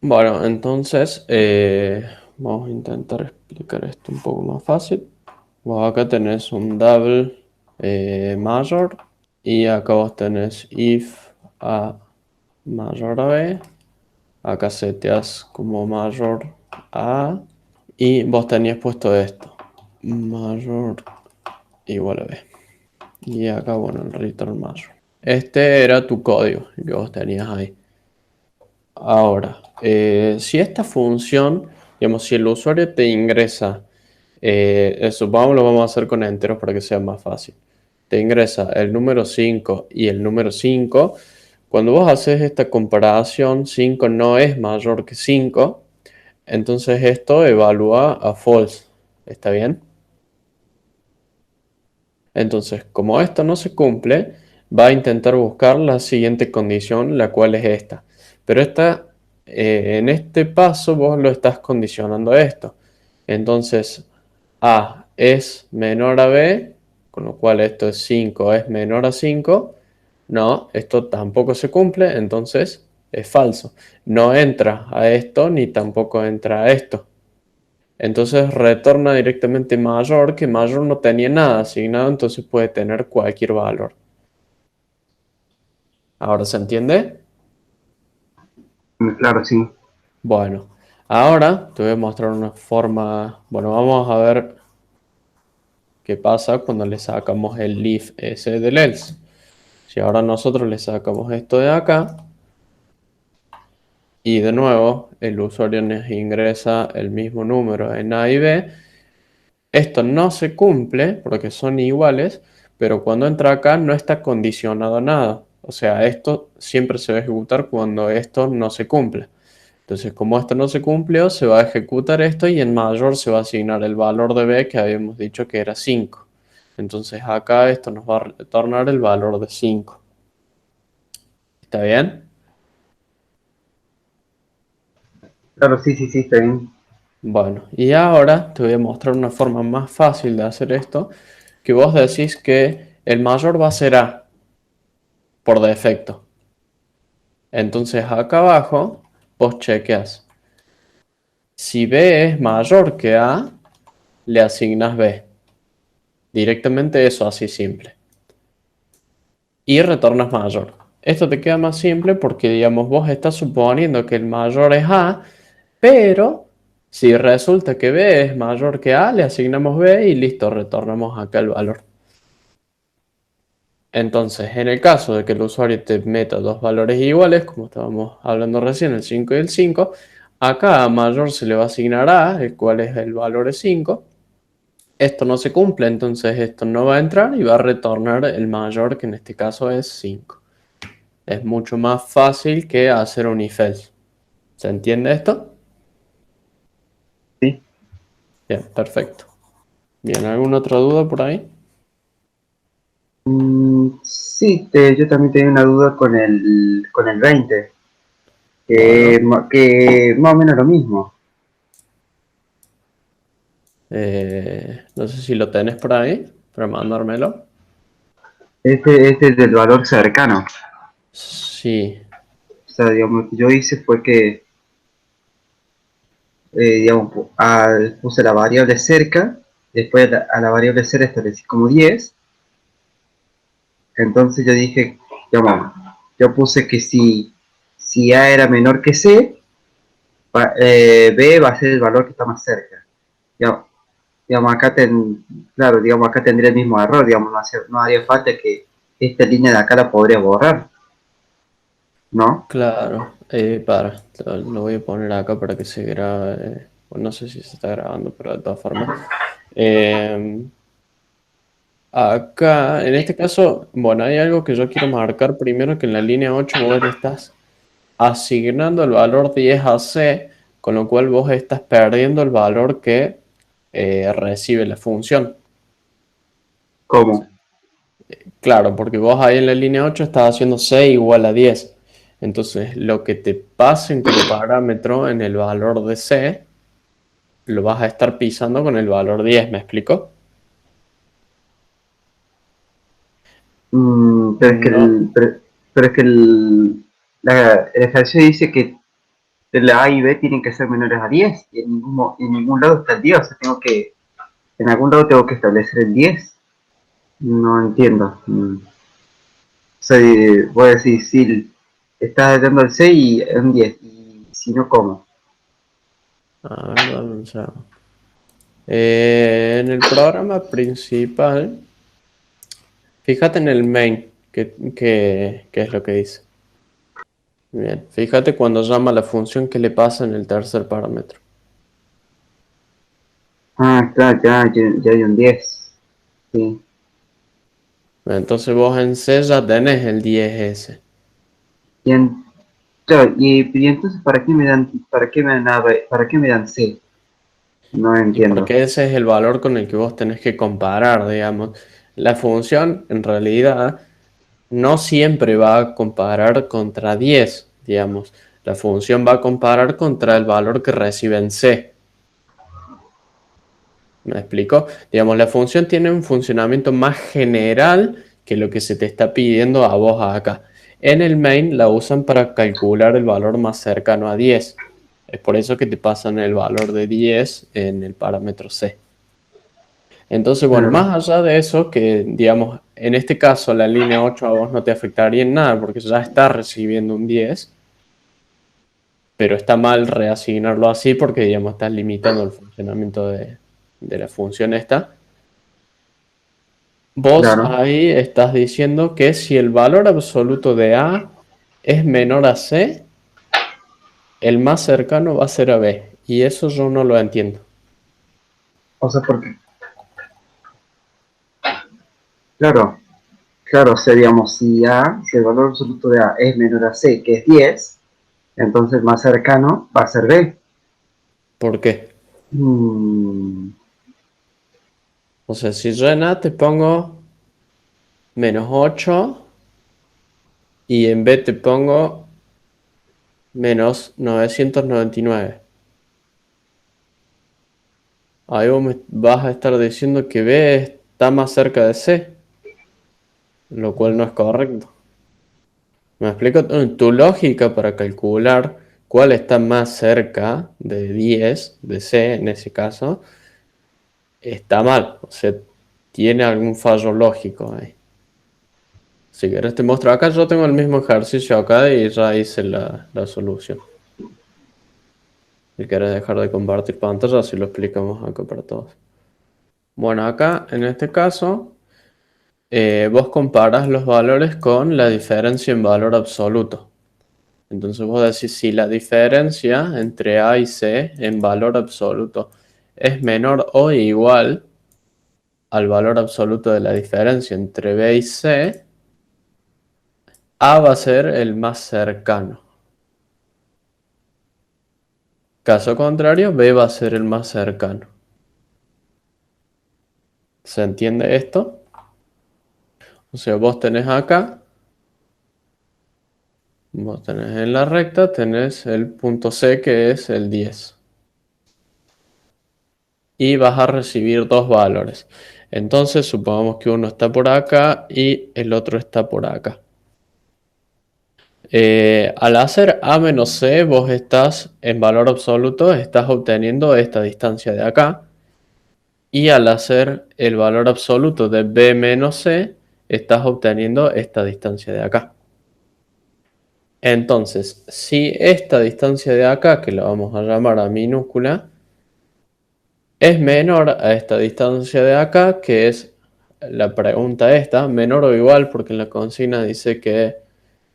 Bueno, entonces vamos a intentar explicar esto un poco más fácil. Vos acá tenés un double mayor y acá vos tenés if A mayor a B. Acá seteas como mayor a y vos tenías puesto esto. Mayor igual a B. Y acá, bueno, el return mayor. Este era tu código que vos tenías ahí. Ahora, si esta función, digamos, si el usuario te ingresa, supongamos lo vamos a hacer con enteros para que sea más fácil. Te ingresa el número 5 y el número 5. Cuando vos haces esta comparación, 5 no es mayor que 5, entonces esto evalúa a false. ¿Está bien? Entonces, como esto no se cumple, va a intentar buscar la siguiente condición, la cual es esta. Pero en este paso vos lo estás condicionando a esto. Entonces, A es menor a B, con lo cual esto es 5 es menor a 5. No, esto tampoco se cumple, entonces es falso. No entra a esto ni tampoco entra a esto. Entonces retorna directamente mayor, que mayor no tenía nada asignado, entonces puede tener cualquier valor. ¿Ahora se entiende? Claro, sí. Bueno, ahora te voy a mostrar una forma. Bueno, vamos a ver qué pasa cuando le sacamos el if ese del else. Si ahora nosotros le sacamos esto de acá y de nuevo el usuario nos ingresa el mismo número en A y B, esto no se cumple porque son iguales, pero cuando entra acá no está condicionado a nada. O sea, esto siempre se va a ejecutar cuando esto no se cumple. Entonces, como esto no se cumplió, se va a ejecutar esto y en mayor se va a asignar el valor de b que habíamos dicho que era 5. Entonces acá esto nos va a retornar el valor de 5. ¿Está bien? Claro, sí, sí, sí, está bien. Bueno, y ahora te voy a mostrar una forma más fácil de hacer esto, que vos decís que el mayor va a ser a por defecto. Entonces acá abajo vos chequeas. Si b es mayor que a, le asignas b. Directamente eso, así simple. Y retornas mayor. Esto te queda más simple porque, digamos, vos estás suponiendo que el mayor es a, pero si resulta que b es mayor que a, le asignamos b y listo, retornamos acá el valor. Entonces, en el caso de que el usuario te meta dos valores iguales, como estábamos hablando recién, el 5 y el 5, acá a mayor se le va a asignar a, el cual es el valor de 5. Esto no se cumple, entonces esto no va a entrar y va a retornar el mayor, que en este caso es 5. Es mucho más fácil que hacer un if else. ¿Se entiende esto? Sí. Bien, perfecto. Bien, ¿alguna otra duda por ahí? Sí, yo también tenía una duda con el 20, Bueno, que más o menos lo mismo. no sé si lo tenés por ahí para mandármelo. Este es del valor cercano. Sí, O sea, digamos, lo que yo hice fue que, digamos, puse la variable cerca, después a la variable cerca establecí como 10. Entonces yo dije, digamos, yo puse que si A era menor que C, B va a ser el valor que está más cerca. Digamos, digamos, claro, digamos, acá tendría el mismo error, digamos, no haría falta que esta línea de acá la podría borrar, ¿no? claro. Lo voy a poner acá para que se grabe. Bueno, no sé si se está grabando, pero de todas formas. Eh, Acá, en este caso, bueno, hay algo que yo quiero marcar primero, que en la línea 8 vos le estás asignando el valor 10 a C, con lo cual vos estás perdiendo el valor que recibe la función. ¿Cómo? Claro, porque vos ahí en la línea 8 estás haciendo C igual a 10. Entonces, lo que te pasen como parámetro en el valor de C, lo vas a estar pisando con el valor 10. ¿Me explico? Pero es que No. el ejercicio dice que de la A y B tienen que ser menores a 10 y en ningún lado está el 10, o sea, en algún lado tengo que establecer el 10. No entiendo. O sea, voy a decir, si estás dando el 6 y es un 10, y si no, ¿cómo? A ver, dame un segundo. En el programa principal, fíjate en el main, que es lo que dice. Bien, fíjate cuando llama la función que le pasa en el tercer parámetro. Ah, está, ya hay un 10. Sí. Entonces vos en C ya tenés el 10S. Y, claro, y entonces, ¿para qué me dan C? No Y entiendo. porque ese es el valor con el que vos tenés que comparar, digamos. La función, en realidad, no siempre va a comparar contra 10, digamos. La función va a comparar contra el valor que recibe en C. ¿Me explico? Digamos, la función tiene un funcionamiento más general que lo que se te está pidiendo a vos acá. En el main la usan para calcular el valor más cercano a 10. Es por eso que te pasan el valor de 10 en el parámetro C. Entonces, bueno, Claro, más allá de eso, que digamos, en este caso la línea 8 a vos no te afectaría en nada porque ya está recibiendo un 10, pero está mal reasignarlo así porque, digamos, estás limitando el funcionamiento de la función esta. Vos claro. ahí estás diciendo que si el valor absoluto de A es menor a C, el más cercano va a ser a B. Y eso yo no lo entiendo. O sea, porque, claro, claro, o sea, digamos, si el valor absoluto de A es menor a C, que es 10, entonces el más cercano va a ser B. ¿Por qué? Mm, O sea, si yo en A te pongo -8 y en B te pongo -999. Ahí vos me vas a estar diciendo que B está más cerca de C, lo cual no es correcto. ¿Me explico? Tu lógica para calcular cuál está más cerca de 10, de C en ese caso, está mal. O sea, tiene algún fallo lógico ahí. Si querés te muestro acá, yo tengo el mismo ejercicio acá y ya hice la solución. Si querés dejar de compartir pantalla, así lo explicamos acá para todos. Bueno, acá en este caso, vos comparas los valores con la diferencia en valor absoluto. Entonces vos decís si la diferencia entre A y C en valor absoluto es menor o igual al valor absoluto de la diferencia entre B y C, A va a ser el más cercano. Caso contrario, B va a ser el más cercano. ¿Se entiende esto? O sea, vos tenés en la recta, tenés el punto C que es el 10. Y vas a recibir dos valores. Entonces, supongamos que uno está por acá y el otro está por acá. Al hacer A menos C, vos estás en valor absoluto, estás obteniendo esta distancia de acá. Y al hacer el valor absoluto de B menos C, estás obteniendo esta distancia de acá. Entonces, si esta distancia de acá, que la vamos a llamar a minúscula, es menor a esta distancia de acá, que es la pregunta esta, menor o igual, porque en la consigna dice que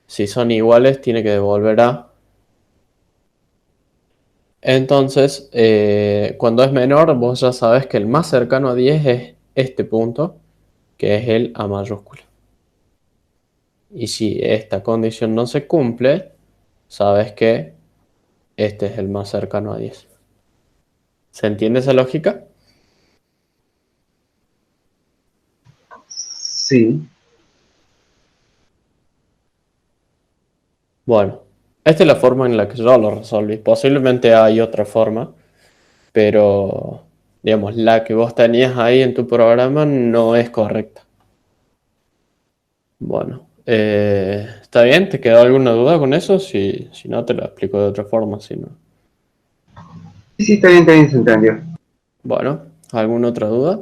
si son iguales tiene que devolver A. Entonces, cuando es menor, vos ya sabes que el más cercano a 10 es este punto, que es el A mayúscula. Y si esta condición no se cumple, sabes que este es el más cercano a 10. ¿Se entiende esa lógica? sí, Bueno, esta es la forma en la que yo lo resolví. Posiblemente hay otra forma, pero digamos, la que vos tenías ahí en tu programa no es correcta. Bueno, ¿Está bien? ¿Te quedó alguna duda con eso? Si no, te lo explico de otra forma. Si no. Sí, sí, está bien, se entendió. Bueno, ¿alguna otra duda?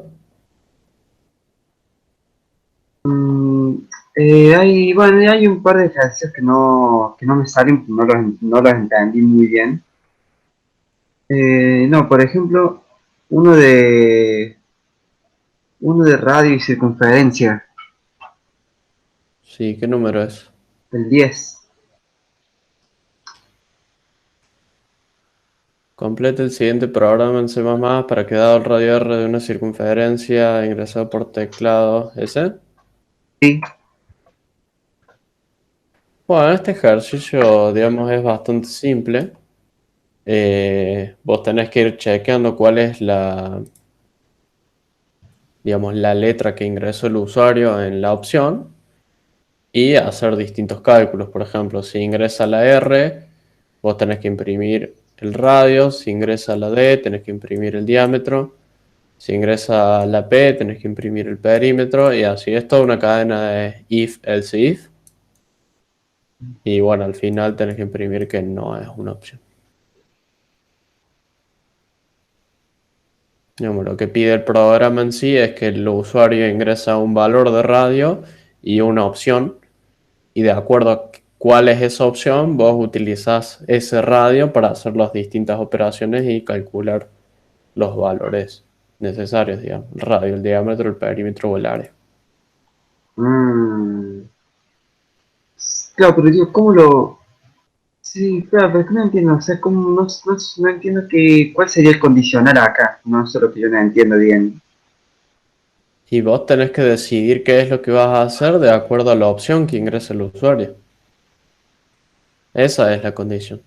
Mm, bueno, hay un par de ejercicios que no me salen, no los entendí muy bien. No, por ejemplo, uno de, uno de radio y circunferencia, Sí, ¿qué número es? el 10. Complete el siguiente programa en C++ para que dado el radio R de una circunferencia ingresado por teclado. ¿Ese? Sí. Bueno, este ejercicio, digamos, es bastante simple. Vos tenés que ir chequeando cuál es digamos, la letra que ingresó el usuario en la opción y hacer distintos cálculos. Por ejemplo, si ingresa la R, vos tenés que imprimir el radio. Si ingresa la D, tenés que imprimir el diámetro. Si ingresa la P, tenés que imprimir el perímetro. Y así es toda una cadena de if, else, if. Y bueno, al final tenés que imprimir que no es una opción. Digamos, lo que pide el programa en sí es que el usuario ingresa un valor de radio y una opción, y de acuerdo a cuál es esa opción, vos utilizás ese radio para hacer las distintas operaciones y calcular los valores necesarios, digamos, el radio, el diámetro, el perímetro o el área. Mm, claro, pero digo, ¿cómo lo...? Sí, claro, pero es que no entiendo, o sea, no entiendo cuál sería el condicional acá, no sé lo que yo no entiendo bien. Y vos tenés que decidir qué es lo que vas a hacer de acuerdo a la opción que ingresa el usuario. Esa es la condición.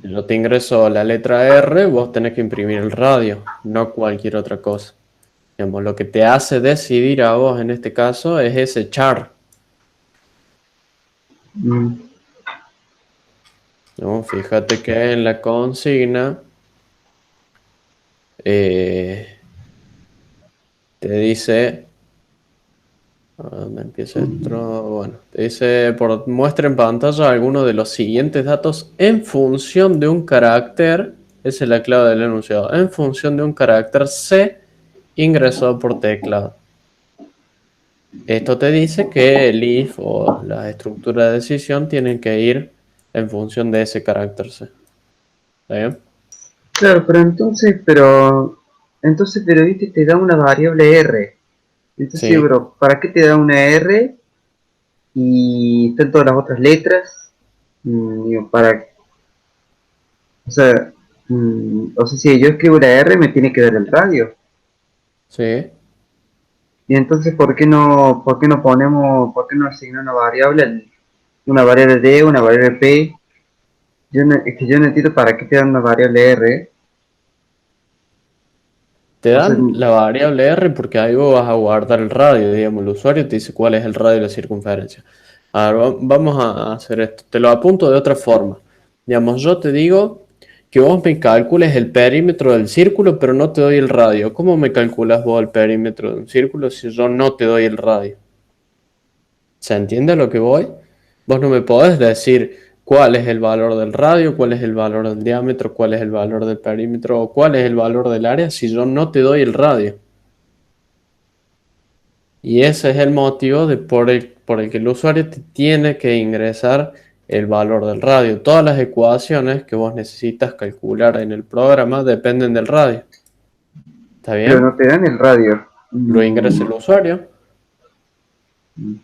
Si yo te ingreso la letra R, vos tenés que imprimir el radio, no cualquier otra cosa. Digamos, lo que te hace decidir a vos en este caso es ese char. Mm, ¿No? Fíjate que en la consigna eh, te dice, ¿a dónde empieza esto? Bueno, te dice, muestra en pantalla alguno de los siguientes datos en función de un carácter, esa es la clave del enunciado, en función de un carácter C ingresado por teclado. Esto te dice que el if o la estructura de decisión tienen que ir en función de ese carácter C. ¿Está bien? claro, pero viste, te da una variable R. Entonces, sí, Sí. pero ¿para qué te da una R y están todas las otras letras? Digo, o sea, o sea, si yo escribo la R, me tiene que dar el radio. Sí. Y entonces, por qué no asigna una variable D, una variable P? Es que yo no entiendo para qué te dan una variable R. Te O sea, dan la variable R porque ahí vos vas a guardar el radio, digamos, el usuario te dice cuál es el radio de la circunferencia. A ver, vamos a hacer esto. Te lo apunto de otra forma. Digamos, yo te digo que vos me calcules el perímetro del círculo, pero no te doy el radio. ¿Cómo me calculas vos el perímetro de un círculo si yo no te doy el radio? ¿Se entiende a lo que voy? Vos no me podés decir cuál es el valor del radio, cuál es el valor del diámetro, cuál es el valor del perímetro o cuál es el valor del área si yo no te doy el radio. Y ese es el motivo por el que el usuario te tiene que ingresar el valor del radio. Todas las ecuaciones que vos necesitas calcular en el programa dependen del radio. ¿Está pero bien? no te dan el radio. Lo ingresa el usuario. Mm,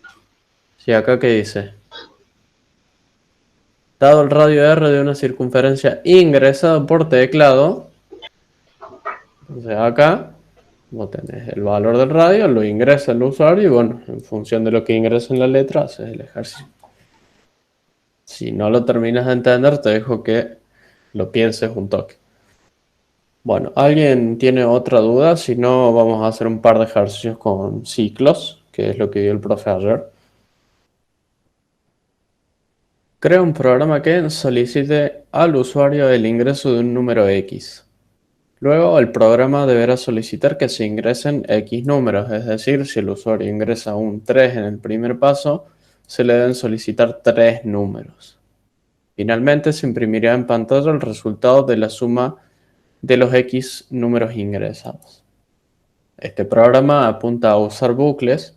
Sí, acá que dice. Dado el radio R de una circunferencia ingresado por teclado, entonces acá vos tenés el valor del radio, lo ingresa el usuario y bueno, en función de lo que ingresa en la letra, haces el ejercicio. Si no lo terminas de entender, te dejo que lo pienses un toque. Bueno, ¿alguien tiene otra duda? Si no, vamos a hacer un par de ejercicios con ciclos, que es lo que dio el profe ayer. Crea un programa que solicite al usuario el ingreso de un número X. Luego, el programa deberá solicitar que se ingresen X números, es decir, si el usuario ingresa un 3 en el primer paso, se le deben solicitar 3 números. Finalmente se imprimirá en pantalla el resultado de la suma de los X números ingresados. Este programa apunta a usar bucles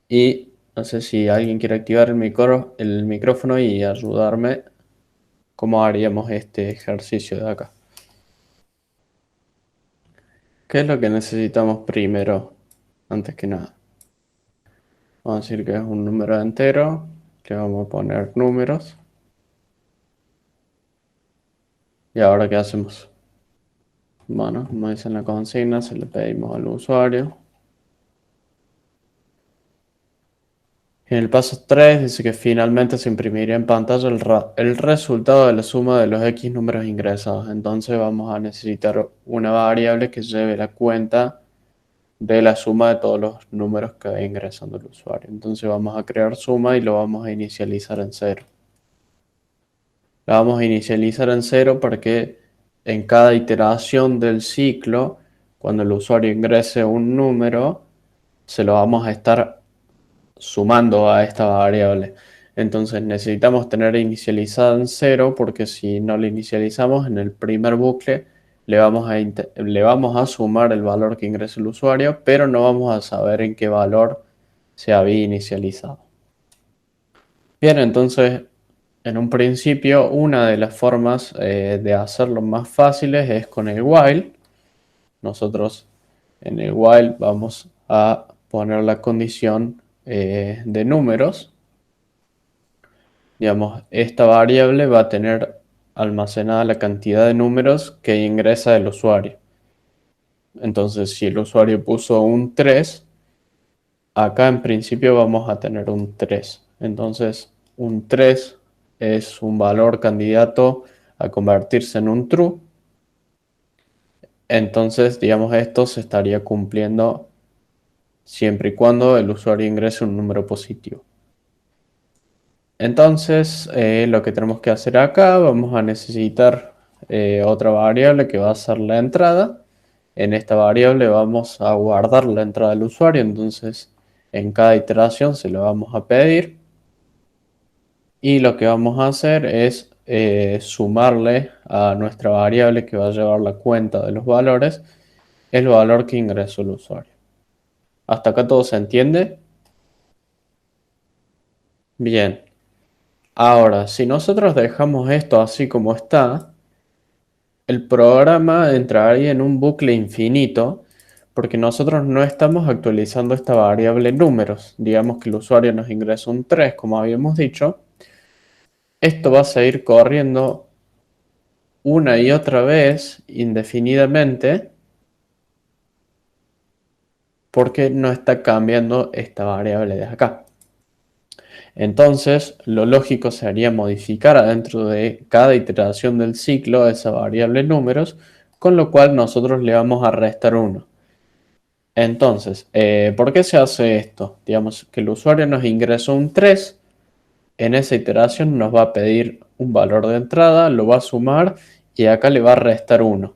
y no sé si alguien quiere activar el micrófono y ayudarme cómo haríamos este ejercicio de acá. ¿Qué es lo que necesitamos primero, antes que nada? Vamos a decir que es un número entero, le vamos a poner números. ¿Y ahora qué hacemos? Bueno, como dice en la consigna, se le pedimos al usuario. En el paso 3 dice que finalmente se imprimiría en pantalla el resultado de la suma de los X números ingresados. Entonces vamos a necesitar una variable que lleve la cuenta de la suma de todos los números que va ingresando el usuario. Entonces vamos a crear suma y lo vamos a inicializar en 0. La vamos a inicializar en 0 para que en cada iteración del ciclo, cuando el usuario ingrese un número, se lo vamos a estar sumando a esta variable. Entonces necesitamos tener inicializada en 0 porque si no la inicializamos en el primer bucle le vamos a sumar el valor que ingresa el usuario, pero no vamos a saber en qué valor se había inicializado. Bien, entonces en un principio una de las formas de hacerlo más fáciles es con el while. Nosotros en el while vamos a poner la condición de números. Digamos, esta variable va a tener almacenada la cantidad de números que ingresa el usuario. Entonces, si el usuario puso un 3, acá en principio vamos a tener un 3. Entonces, un 3 es un valor candidato a convertirse en un true. Entonces, digamos, esto se estaría cumpliendo siempre y cuando el usuario ingrese un número positivo. Entonces, lo que tenemos que hacer acá, vamos a necesitar otra variable que va a ser la entrada. En esta variable vamos a guardar la entrada del usuario, entonces en cada iteración se lo vamos a pedir. Y lo que vamos a hacer es sumarle a nuestra variable que va a llevar la cuenta de los valores, el valor que ingresó el usuario. ¿Hasta acá todo se entiende? Bien. Ahora, si nosotros dejamos esto así como está, el programa entraría en un bucle infinito porque nosotros no estamos actualizando esta variable números. Digamos que el usuario nos ingresa un 3, como habíamos dicho. Esto va a seguir corriendo una y otra vez indefinidamente porque no está cambiando esta variable de acá. Entonces, lo lógico sería modificar adentro de cada iteración del ciclo esa variable números, con lo cual nosotros le vamos a restar 1. Entonces, ¿por qué se hace esto? Digamos que el usuario nos ingresó un 3, en esa iteración nos va a pedir un valor de entrada, lo va a sumar y acá le va a restar 1.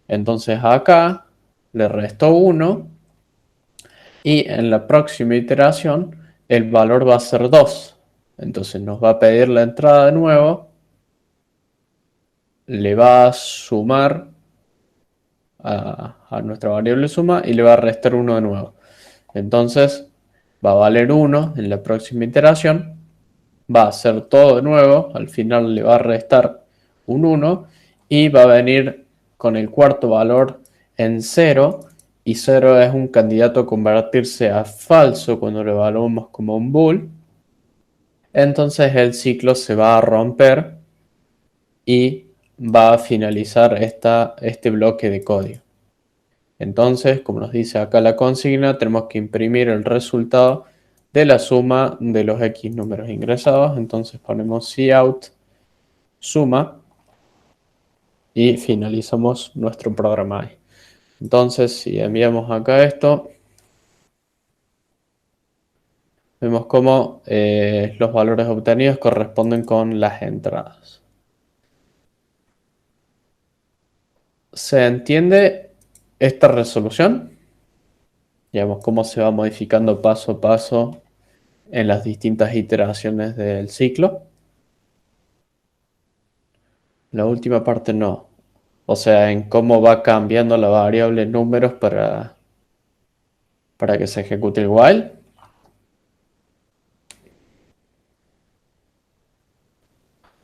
Entonces acá le restó 1 y en la próxima iteración el valor va a ser 2. Entonces nos va a pedir la entrada de nuevo, le va a sumar a nuestra variable suma y le va a restar 1 de nuevo. Entonces va a valer 1 en la próxima iteración, va a hacer todo de nuevo, al final le va a restar un 1 y va a venir con el cuarto valor en 0 y 0 es un candidato a convertirse a falso cuando lo evaluamos como un bool. Entonces el ciclo se va a romper y va a finalizar este bloque de código. Entonces, como nos dice acá la consigna, tenemos que imprimir el resultado de la suma de los X números ingresados. Entonces ponemos cout suma y finalizamos nuestro programa ahí. Entonces, si enviamos acá esto, vemos cómo los valores obtenidos corresponden con las entradas. ¿Se entiende esta resolución? Digamos cómo se va modificando paso a paso en las distintas iteraciones del ciclo. La última parte no. O sea, en cómo va cambiando la variable números para que se ejecute el while.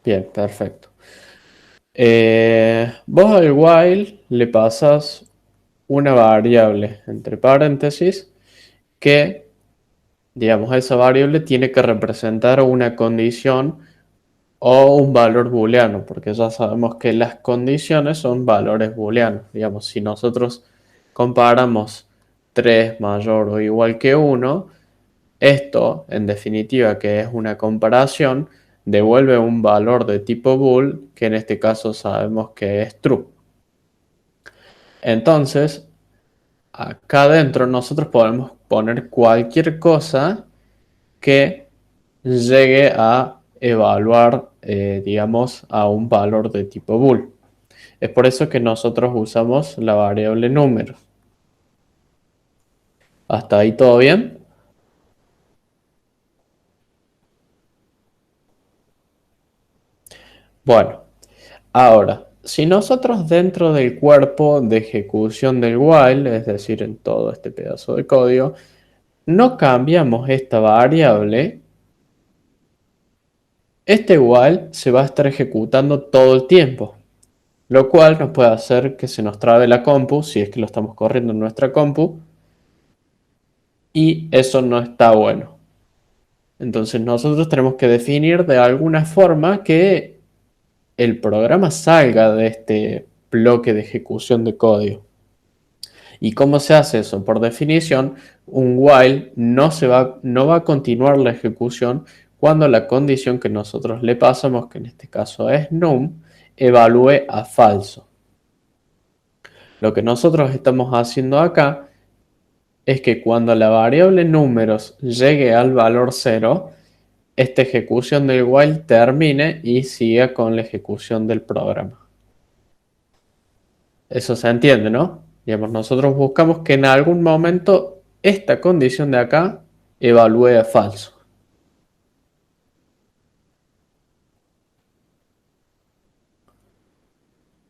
Bien, perfecto. Vos al while le pasas una variable entre paréntesis que, digamos, esa variable tiene que representar una condición o un valor booleano, porque ya sabemos que las condiciones son valores booleanos. Digamos, si nosotros comparamos 3 mayor o igual que 1, esto, en definitiva, que es una comparación, devuelve un valor de tipo bool, que en este caso sabemos que es true. Entonces, acá adentro nosotros podemos poner cualquier cosa que llegue a evaluar, digamos, a un valor de tipo bool. Es por eso que nosotros usamos la variable número. ¿Hasta ahí todo bien? Bueno, ahora, si nosotros dentro del cuerpo de ejecución del while, es decir, en todo este pedazo de código, no cambiamos esta variable, este while se va a estar ejecutando todo el tiempo, lo cual nos puede hacer que se nos trabe la compu, si es que lo estamos corriendo en nuestra compu, y eso no está bueno. Entonces nosotros tenemos que definir de alguna forma que el programa salga de este bloque de ejecución de código. ¿Y cómo se hace eso? Por definición, un while no va a continuar la ejecución cuando la condición que nosotros le pasamos, que en este caso es num, evalúe a falso. Lo que nosotros estamos haciendo acá es que cuando la variable números llegue al valor 0, esta ejecución del while termine y siga con la ejecución del programa. Eso se entiende, ¿no? Digamos, nosotros buscamos que en algún momento esta condición de acá evalúe a falso.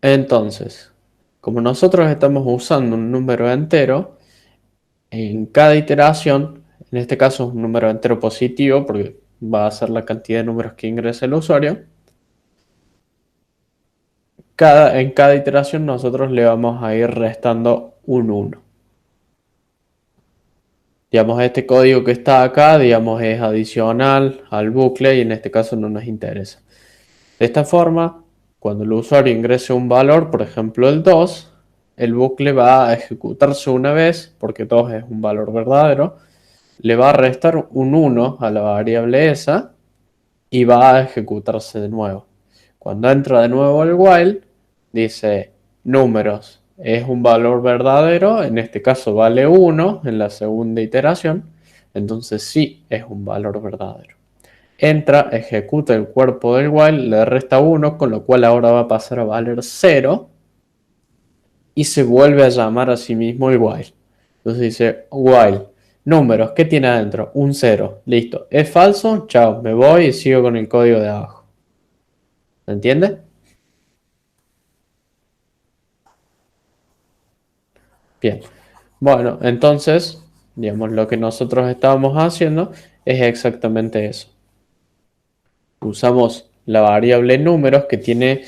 Entonces, como nosotros estamos usando un número entero, en cada iteración, en este caso es un número entero positivo porque va a ser la cantidad de números que ingrese el usuario, en cada iteración nosotros le vamos a ir restando un 1. Digamos, este código que está acá, digamos, es adicional al bucle y en este caso no nos interesa. De esta forma, cuando el usuario ingrese un valor, por ejemplo el 2, el bucle va a ejecutarse una vez, porque 2 es un valor verdadero, le va a restar un 1 a la variable esa y va a ejecutarse de nuevo. Cuando entra de nuevo el while, dice números es un valor verdadero, en este caso vale 1 en la segunda iteración, entonces sí es un valor verdadero. Entra, ejecuta el cuerpo del while, le resta 1, con lo cual ahora va a pasar a valer 0 y se vuelve a llamar a sí mismo el while. Entonces dice while, números, ¿qué tiene adentro? Un 0, listo. ¿Es falso? Chao, me voy y sigo con el código de abajo. ¿Se entiende? Bien. Bueno, entonces, digamos, lo que nosotros estábamos haciendo es exactamente eso. Usamos la variable números que tiene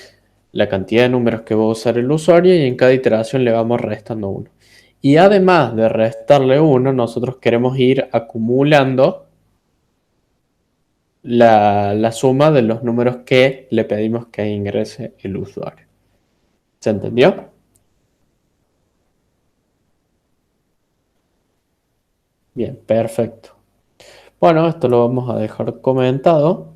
la cantidad de números que va a usar el usuario y en cada iteración le vamos restando 1. Y además de restarle 1, nosotros queremos ir acumulando la suma de los números que le pedimos que ingrese el usuario. ¿Se entendió? Bien, perfecto. Bueno, esto lo vamos a dejar comentado.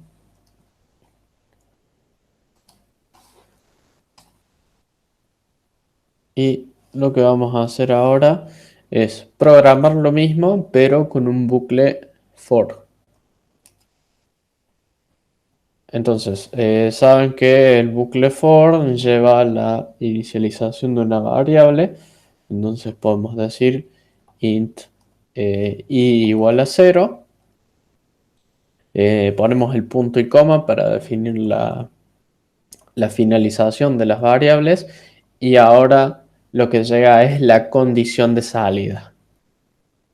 Y lo que vamos a hacer ahora es programar lo mismo, pero con un bucle for. Entonces, saben que el bucle for lleva la inicialización de una variable. Entonces podemos decir int i igual a 0 Ponemos el punto y coma para definir la finalización de las variables y ahora lo que llega es la condición de salida.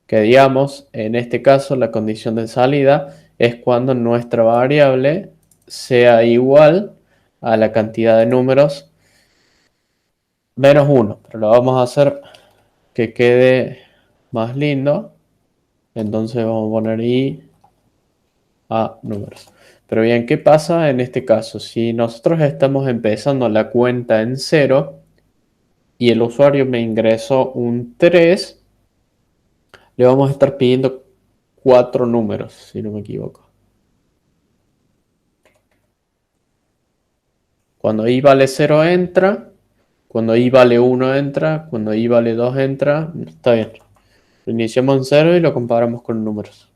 Que digamos, en este caso la condición de salida es cuando nuestra variable sea igual a la cantidad de números menos 1, pero lo vamos a hacer que quede más lindo. Entonces vamos a poner i a números. Pero bien, ¿qué pasa en este caso? Si nosotros estamos empezando la cuenta en 0 y el usuario me ingresó un 3, le vamos a estar pidiendo 4 números, si no me equivoco. Cuando i vale 0 entra, cuando i vale 1 entra, cuando i vale 2 entra, está bien. Lo iniciamos en 0 y lo comparamos con números.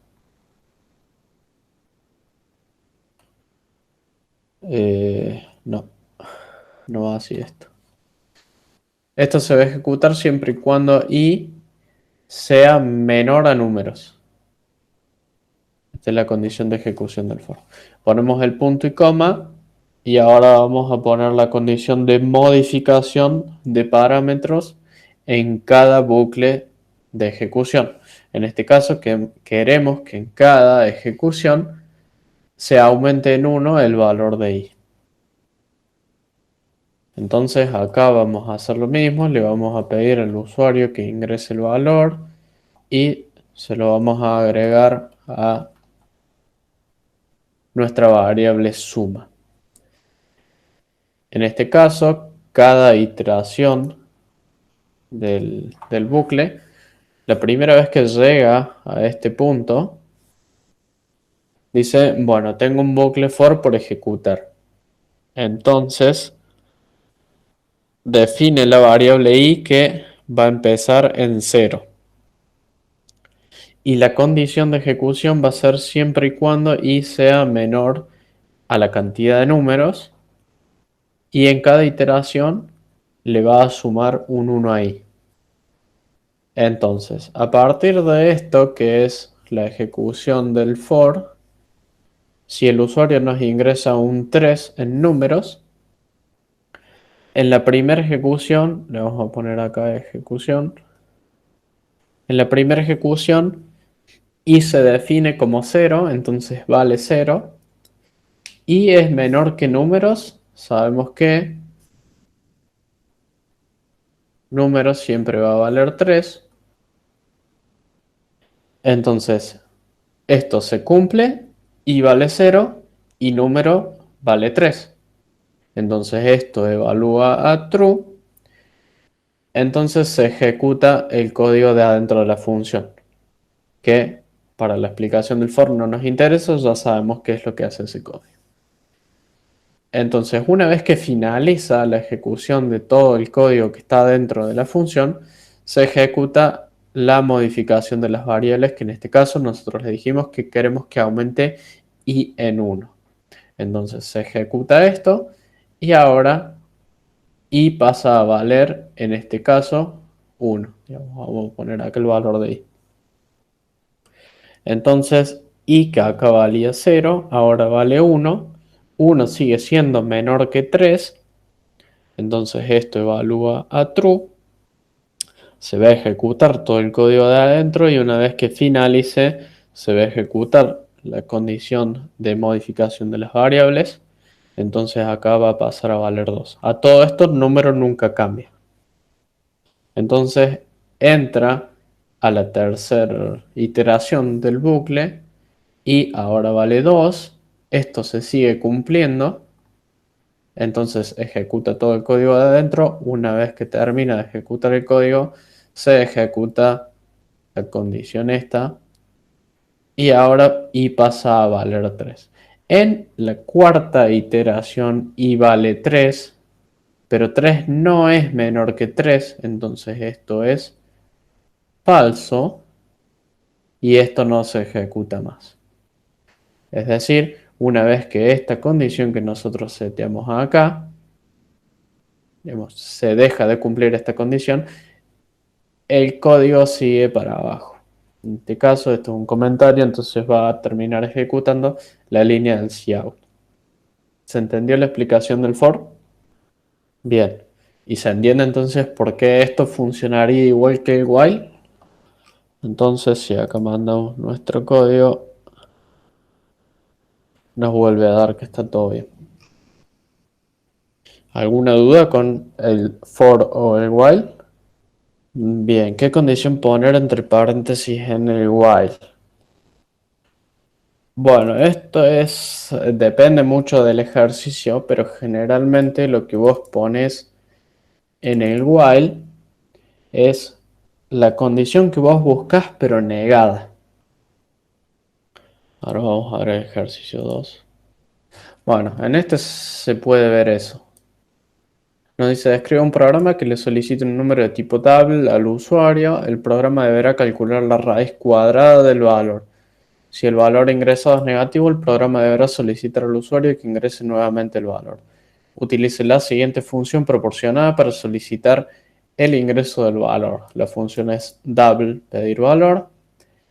No, no va así esto. Esto se va a ejecutar siempre y cuando i sea menor a números. Esta es la condición de ejecución del for. Ponemos el punto y coma y ahora vamos a poner la condición de modificación de parámetros en cada bucle de ejecución. En este caso queremos que en cada ejecución se aumente en 1 el valor de i. Entonces acá vamos a hacer lo mismo, le vamos a pedir al usuario que ingrese el valor y se lo vamos a agregar a nuestra variable suma. En este caso, cada iteración del bucle, la primera vez que llega a este punto, dice, bueno, tengo un bucle for por ejecutar. Entonces, define la variable i que va a empezar en 0. Y la condición de ejecución va a ser siempre y cuando i sea menor a la cantidad de números. Y en cada iteración le va a sumar un 1 a i. Entonces, a partir de esto, que es la ejecución del for, si el usuario nos ingresa un 3 en números, en la primera ejecución, le vamos a poner acá ejecución, en la primera ejecución i se define como 0, entonces vale 0, y es menor que números, sabemos que números siempre va a valer 3, entonces esto se cumple, i vale 0 y número vale 3. Entonces esto evalúa a true. Entonces se ejecuta el código de adentro de la función. Que para la explicación del for no nos interesa, ya sabemos qué es lo que hace ese código. Entonces una vez que finaliza la ejecución de todo el código que está dentro de la función, se ejecuta la modificación de las variables, que en este caso nosotros le dijimos que queremos que aumente i en 1. Entonces se ejecuta esto y ahora i pasa a valer, en este caso, 1. Vamos a poner acá el valor de i. Entonces i, que acá valía 0, ahora vale 1. 1 sigue siendo menor que 3. Entonces esto evalúa a true. Se va a ejecutar todo el código de adentro y una vez que finalice, se va a ejecutar la condición de modificación de las variables. Entonces acá va a pasar a valer 2. A todo esto el número nunca cambia. Entonces entra a la tercera iteración del bucle y ahora vale 2. Esto se sigue cumpliendo. Entonces ejecuta todo el código de adentro. Una vez que termina de ejecutar el código, se ejecuta la condición esta. Y ahora i pasa a valer 3. En la cuarta iteración i vale 3. Pero 3 no es menor que 3, entonces esto es falso y esto no se ejecuta más. Es decir, una vez que esta condición que nosotros seteamos acá, digamos, se deja de cumplir esta condición, el código sigue para abajo. En este caso, esto es un comentario, entonces va a terminar ejecutando la línea del cout. ¿Se entendió la explicación del for? Bien. ¿Y se entiende entonces por qué esto funcionaría igual que el while? Entonces, si acá mandamos nuestro código, nos vuelve a dar que está todo bien. ¿Alguna duda con el for o el while? Bien, ¿qué condición poner entre paréntesis en el while? Bueno, depende mucho del ejercicio, pero generalmente lo que vos pones en el while es la condición que vos buscas pero negada. Ahora vamos a ver el ejercicio 2. Bueno, en este se puede ver eso. Nos dice, describe un programa que le solicite un número de tipo table al usuario. El programa deberá calcular la raíz cuadrada del valor. Si el valor ingresado es negativo, el programa deberá solicitar al usuario que ingrese nuevamente el valor. Utilice la siguiente función proporcionada para solicitar el ingreso del valor. La función es double, pedir valor,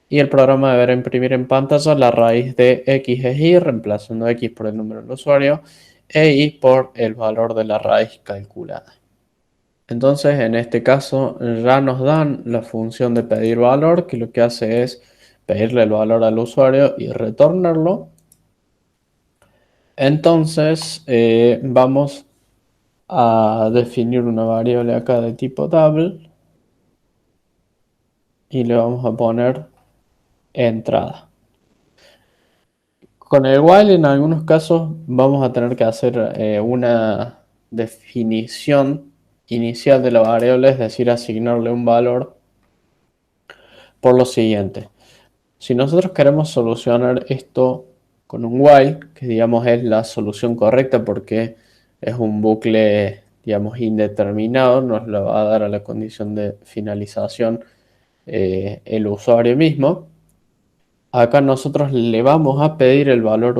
y el programa deberá imprimir en pantalla la raíz de x es y, reemplazando x por el número del usuario e y por el valor de la raíz calculada. Entonces, en este caso, ya nos dan la función de pedir valor, que lo que hace es pedirle el valor al usuario y retornarlo. Entonces, vamos a definir una variable acá de tipo double y le vamos a poner entrada. Con el while en algunos casos vamos a tener que hacer una definición inicial de la variable, es decir, asignarle un valor por lo siguiente. Si nosotros queremos solucionar esto con un while, que digamos es la solución correcta porque es un bucle, digamos, indeterminado, nos lo va a dar a la condición de finalización el usuario mismo. Acá nosotros le vamos a pedir el valor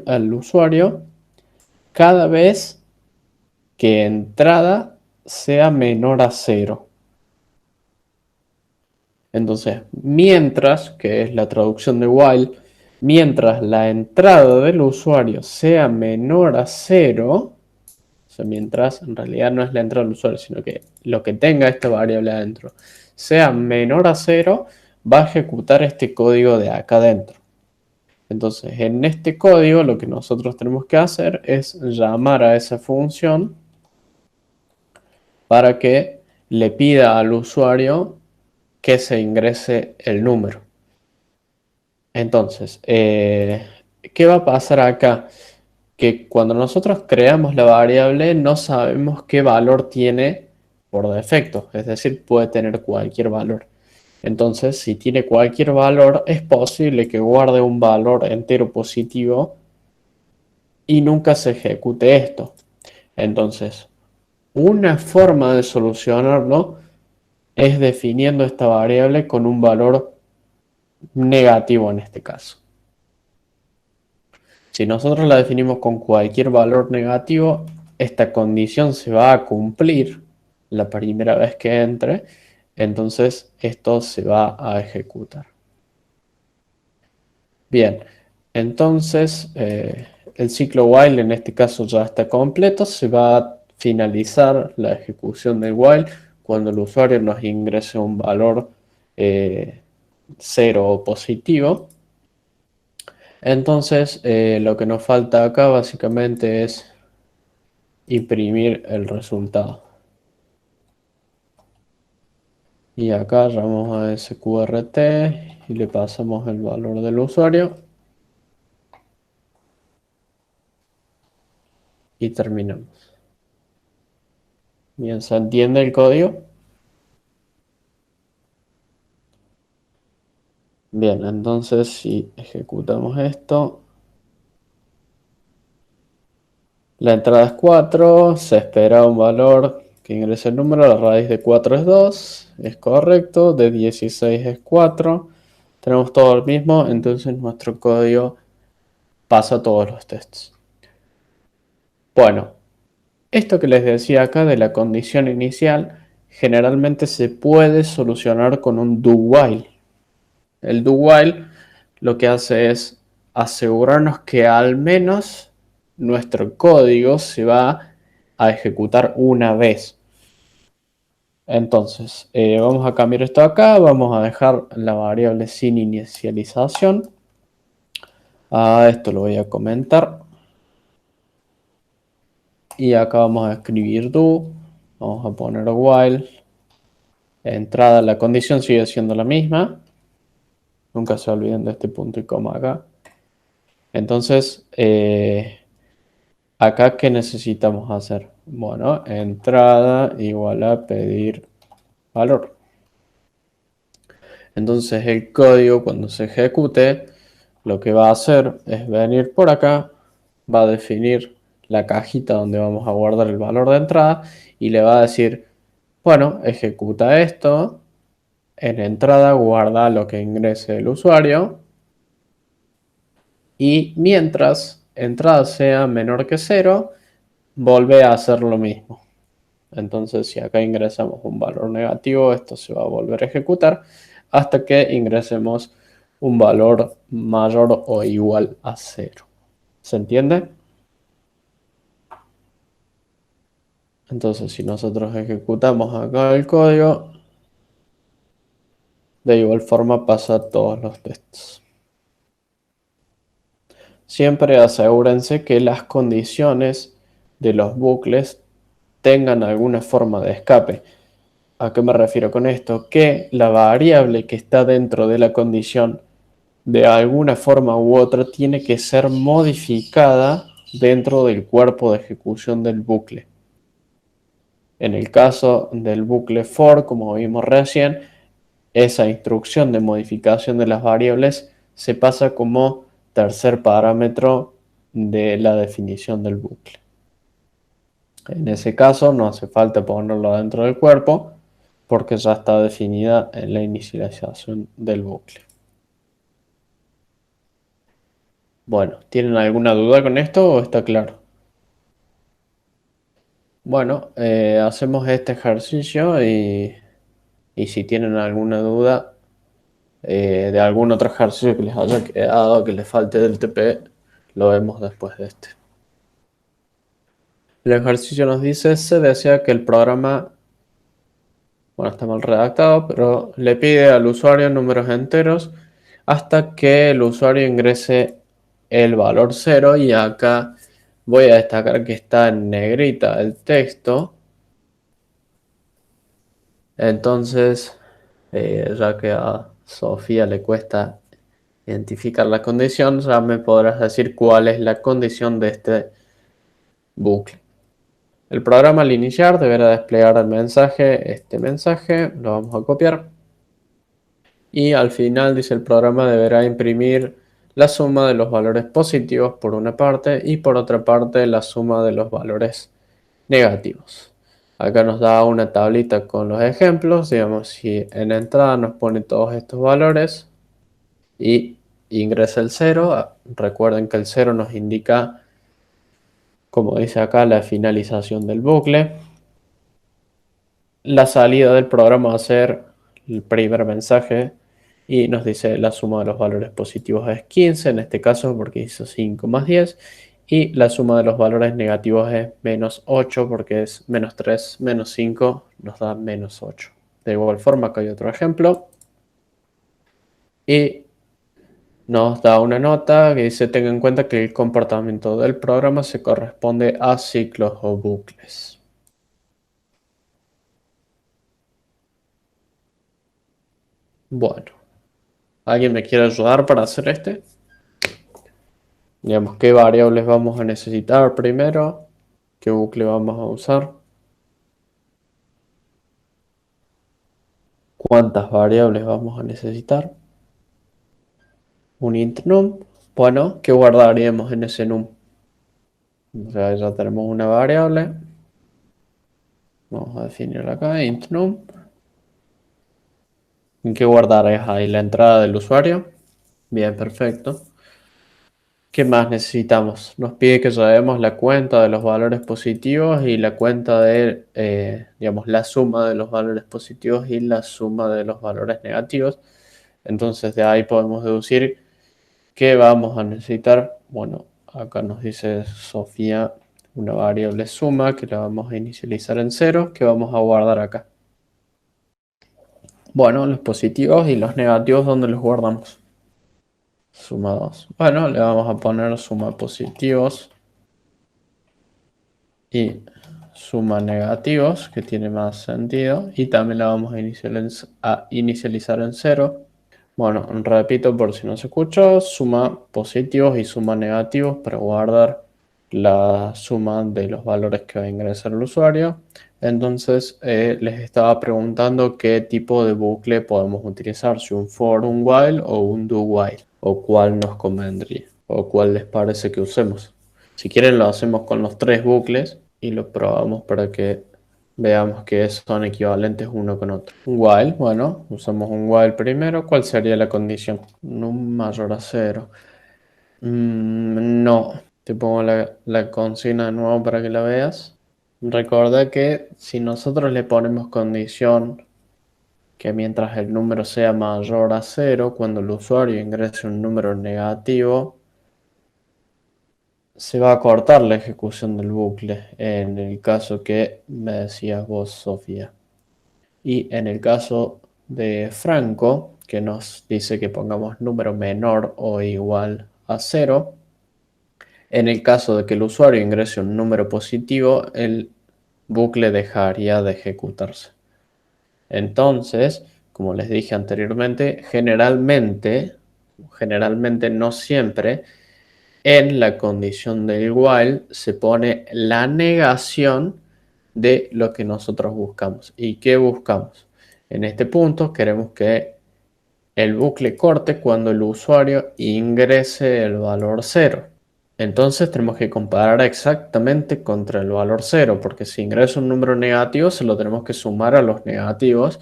al usuario cada vez que entrada sea menor a 0. Entonces, mientras, que es la traducción de while, mientras la entrada del usuario sea menor a 0, o sea, mientras en realidad no es la entrada del usuario, sino que lo que tenga esta variable adentro sea menor a 0, va a ejecutar este código de acá adentro. Entonces, en este código lo que nosotros tenemos que hacer es llamar a esa función para que le pida al usuario que se ingrese el número. Entonces, ¿qué va a pasar acá? Que cuando nosotros creamos la variable no sabemos qué valor tiene por defecto, es decir, puede tener cualquier valor. Entonces, si tiene cualquier valor, es posible que guarde un valor entero positivo y nunca se ejecute esto. Entonces, una forma de solucionarlo es definiendo esta variable con un valor negativo en este caso. Si nosotros la definimos con cualquier valor negativo, esta condición se va a cumplir la primera vez que entre, entonces esto se va a ejecutar. Bien, entonces el ciclo while en este caso ya está completo, se va a finalizar la ejecución del while cuando el usuario nos ingrese un valor 0 o positivo. Entonces lo que nos falta acá básicamente es imprimir el resultado. Y acá llamamos a sqrt y le pasamos el valor del usuario y terminamos. Bien, ¿se entiende el código? Bien, entonces si ejecutamos esto, la entrada es 4, se espera un valor que ingrese el número, la raíz de 4 es 2, es correcto, de 16 es 4, tenemos todo el mismo, entonces nuestro código pasa todos los tests. Bueno, esto que les decía acá de la condición inicial, generalmente se puede solucionar con un do while. El do while lo que hace es asegurarnos que al menos nuestro código se va a ejecutar una vez. Entonces, vamos a cambiar esto acá, vamos a dejar la variable sin inicialización. Esto lo voy a comentar. Y acá vamos a escribir do, vamos a poner while. Entrada, la condición sigue siendo la misma. Nunca se olviden de este punto y coma acá. Entonces, acá, ¿qué necesitamos hacer? Bueno, entrada igual a pedir valor. Entonces el código cuando se ejecute, lo que va a hacer es venir por acá, va a definir la cajita donde vamos a guardar el valor de entrada y le va a decir, bueno, ejecuta esto, en entrada guarda lo que ingrese el usuario y mientras entrada sea menor que 0, vuelve a hacer lo mismo. Entonces, si acá ingresamos un valor negativo, esto se va a volver a ejecutar hasta que ingresemos un valor mayor o igual a 0. ¿Se entiende? Entonces, si nosotros ejecutamos acá el código, de igual forma pasa todos los tests. Siempre asegúrense que las condiciones de los bucles tengan alguna forma de escape. ¿A qué me refiero con esto? Que la variable que está dentro de la condición de alguna forma u otra tiene que ser modificada dentro del cuerpo de ejecución del bucle. En el caso del bucle for, como vimos recién, esa instrucción de modificación de las variables se pasa como tercer parámetro de la definición del bucle. En ese caso no hace falta ponerlo dentro del cuerpo porque ya está definida en la inicialización del bucle. Bueno, ¿tienen alguna duda con esto o está claro? Bueno, hacemos este ejercicio y si tienen alguna duda de algún otro ejercicio que les haya quedado, que les falte del TP, lo vemos después de este. El ejercicio nos dice, se desea que el programa, bueno, está mal redactado, pero le pide al usuario números enteros hasta que el usuario ingrese el valor 0 y acá voy a destacar que está en negrita el texto. Entonces, ya que a Sofía le cuesta identificar la condición, ya me podrás decir cuál es la condición de este bucle. El programa al iniciar deberá desplegar el mensaje, este mensaje, lo vamos a copiar. Y al final dice el programa deberá imprimir la suma de los valores positivos por una parte y por otra parte la suma de los valores negativos. Acá nos da una tablita con los ejemplos, digamos si en entrada nos pone todos estos valores y ingresa el 0, recuerden que el 0 nos indica, como dice acá, la finalización del bucle. La salida del programa va a ser el primer mensaje y nos dice la suma de los valores positivos es 15, en este caso porque hizo 5 más 10, y la suma de los valores negativos es menos 8 porque es menos 3 menos 5 nos da menos 8. De igual forma, acá hay otro ejemplo y nos da una nota que dice tenga en cuenta que el comportamiento del programa se corresponde a ciclos o bucles. Bueno, ¿alguien me quiere ayudar para hacer este? Digamos, ¿qué variables vamos a necesitar primero? ¿Qué bucle vamos a usar? ¿Cuántas variables vamos a necesitar? Un int num. Bueno, ¿qué guardaríamos en ese num? O sea, ya tenemos una variable. Vamos a definirla acá, int num. ¿En qué guardarás ahí? ¿La entrada del usuario? Bien, perfecto. ¿Qué más necesitamos? Nos pide que llevemos la cuenta de los valores positivos y la cuenta de, digamos, la suma de los valores positivos y la suma de los valores negativos. Entonces de ahí podemos deducir que vamos a necesitar, bueno, acá nos dice Sofía una variable suma que la vamos a inicializar en 0, que vamos a guardar acá. Bueno, los positivos y los negativos, ¿dónde los guardamos? Suma 2. Bueno, le vamos a poner suma positivos y suma negativos, que tiene más sentido. Y también la vamos a inicializar en 0. Bueno, repito por si no se escuchó, suma positivos y suma negativos para guardar la suma de los valores que va a ingresar el usuario. Entonces les estaba preguntando qué tipo de bucle podemos utilizar, si un for, un while o un do while, o cuál nos convendría, o cuál les parece que usemos. Si quieren lo hacemos con los tres bucles y lo probamos para que veamos que son equivalentes uno con otro. Un while, bueno, usamos un while primero. ¿Cuál sería la condición? Num mayor a 0. No, te pongo la consigna de nuevo para que la veas. Recuerda que si nosotros le ponemos condición que mientras el número sea mayor a 0, cuando el usuario ingrese un número negativo, se va a cortar la ejecución del bucle, en el caso que me decías vos, Sofía. Y en el caso de Franco, que nos dice que pongamos número menor o igual a 0, en el caso de que el usuario ingrese un número positivo, el bucle dejaría de ejecutarse. Entonces, como les dije anteriormente, generalmente no siempre, en la condición del while se pone la negación de lo que nosotros buscamos. ¿Y qué buscamos? En este punto queremos que el bucle corte cuando el usuario ingrese el valor 0. Entonces tenemos que comparar exactamente contra el valor 0, porque si ingresa un número negativo se lo tenemos que sumar a los negativos,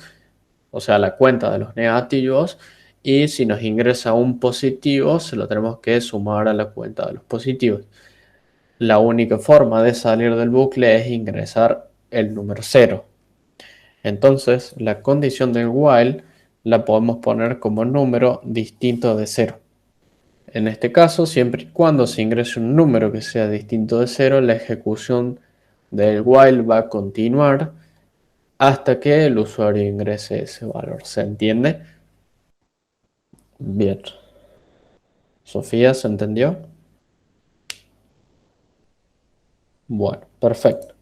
o sea, a la cuenta de los negativos, y si nos ingresa un positivo se lo tenemos que sumar a la cuenta de los positivos. La única forma de salir del bucle es ingresar el número 0. Entonces, la condición del while la podemos poner como número distinto de 0. En este caso, siempre y cuando se ingrese un número que sea distinto de 0, la ejecución del while va a continuar hasta que el usuario ingrese ese valor. ¿Se entiende? Bien. Sofía, ¿se entendió? Bueno, perfecto.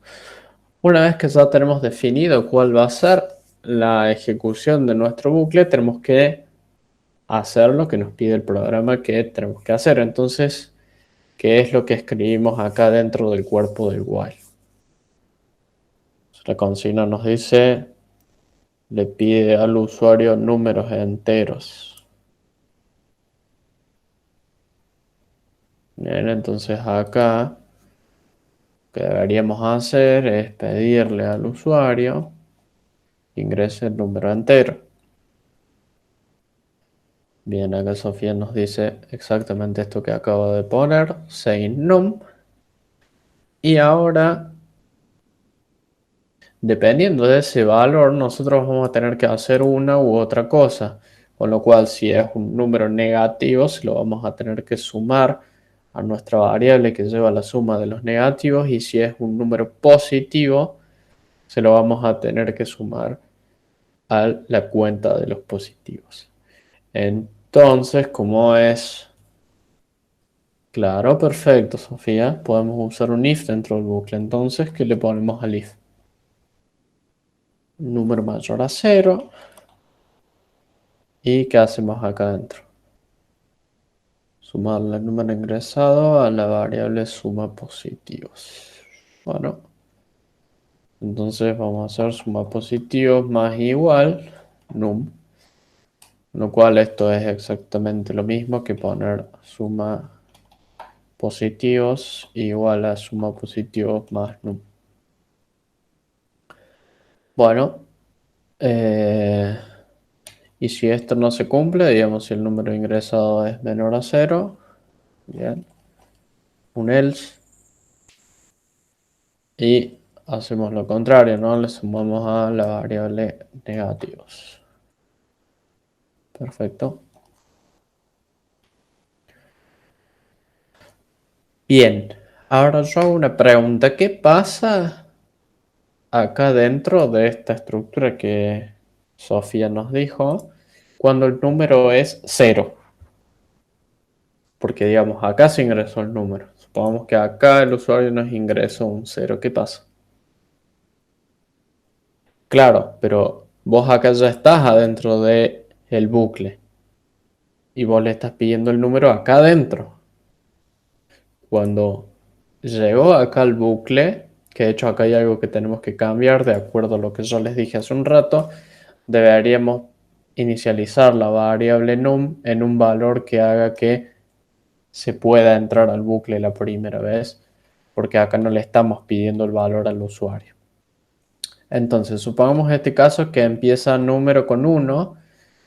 Una vez que ya tenemos definido cuál va a ser la ejecución de nuestro bucle, tenemos que hacer lo que nos pide el programa que tenemos que hacer. Entonces, ¿qué es lo que escribimos acá dentro del cuerpo del while? La consigna nos dice, le pide al usuario números enteros. Bien, entonces acá lo que deberíamos hacer es pedirle al usuario que ingrese el número entero. Bien, acá Sofía nos dice exactamente esto que acabo de poner, saying num. Y ahora, dependiendo de ese valor, nosotros vamos a tener que hacer una u otra cosa. Con lo cual, si es un número negativo, se lo vamos a tener que sumar a nuestra variable que lleva la suma de los negativos. Y si es un número positivo, se lo vamos a tener que sumar a la cuenta de los positivos. Entonces, como es claro, perfecto, Sofía, podemos usar un if dentro del bucle. Entonces, ¿qué le ponemos al if? Número mayor a 0. ¿Y qué hacemos acá adentro? Sumarle el número ingresado a la variable suma positivos. Bueno, entonces vamos a hacer suma positivos más igual num. Lo cual esto es exactamente lo mismo que poner suma positivos igual a suma positivos más num. Bueno, y si esto no se cumple, digamos si el número ingresado es menor a 0, bien, un else. Y hacemos lo contrario, ¿no? Le sumamos a la variable negativos. Perfecto. Bien, ahora yo hago una pregunta. ¿Qué pasa acá dentro de esta estructura que Sofía nos dijo cuando el número es cero? Porque digamos, acá se ingresó el número. Supongamos que acá el usuario nos ingresó un cero. ¿Qué pasa? Claro, pero vos acá ya estás adentro de el bucle y vos le estás pidiendo el número acá adentro. Cuando llegó acá el bucle, que de hecho acá hay algo que tenemos que cambiar de acuerdo a lo que yo les dije hace un rato, deberíamos inicializar la variable num en un valor que haga que se pueda entrar al bucle la primera vez, porque acá no le estamos pidiendo el valor al usuario. Entonces, supongamos este caso que empieza número con 1,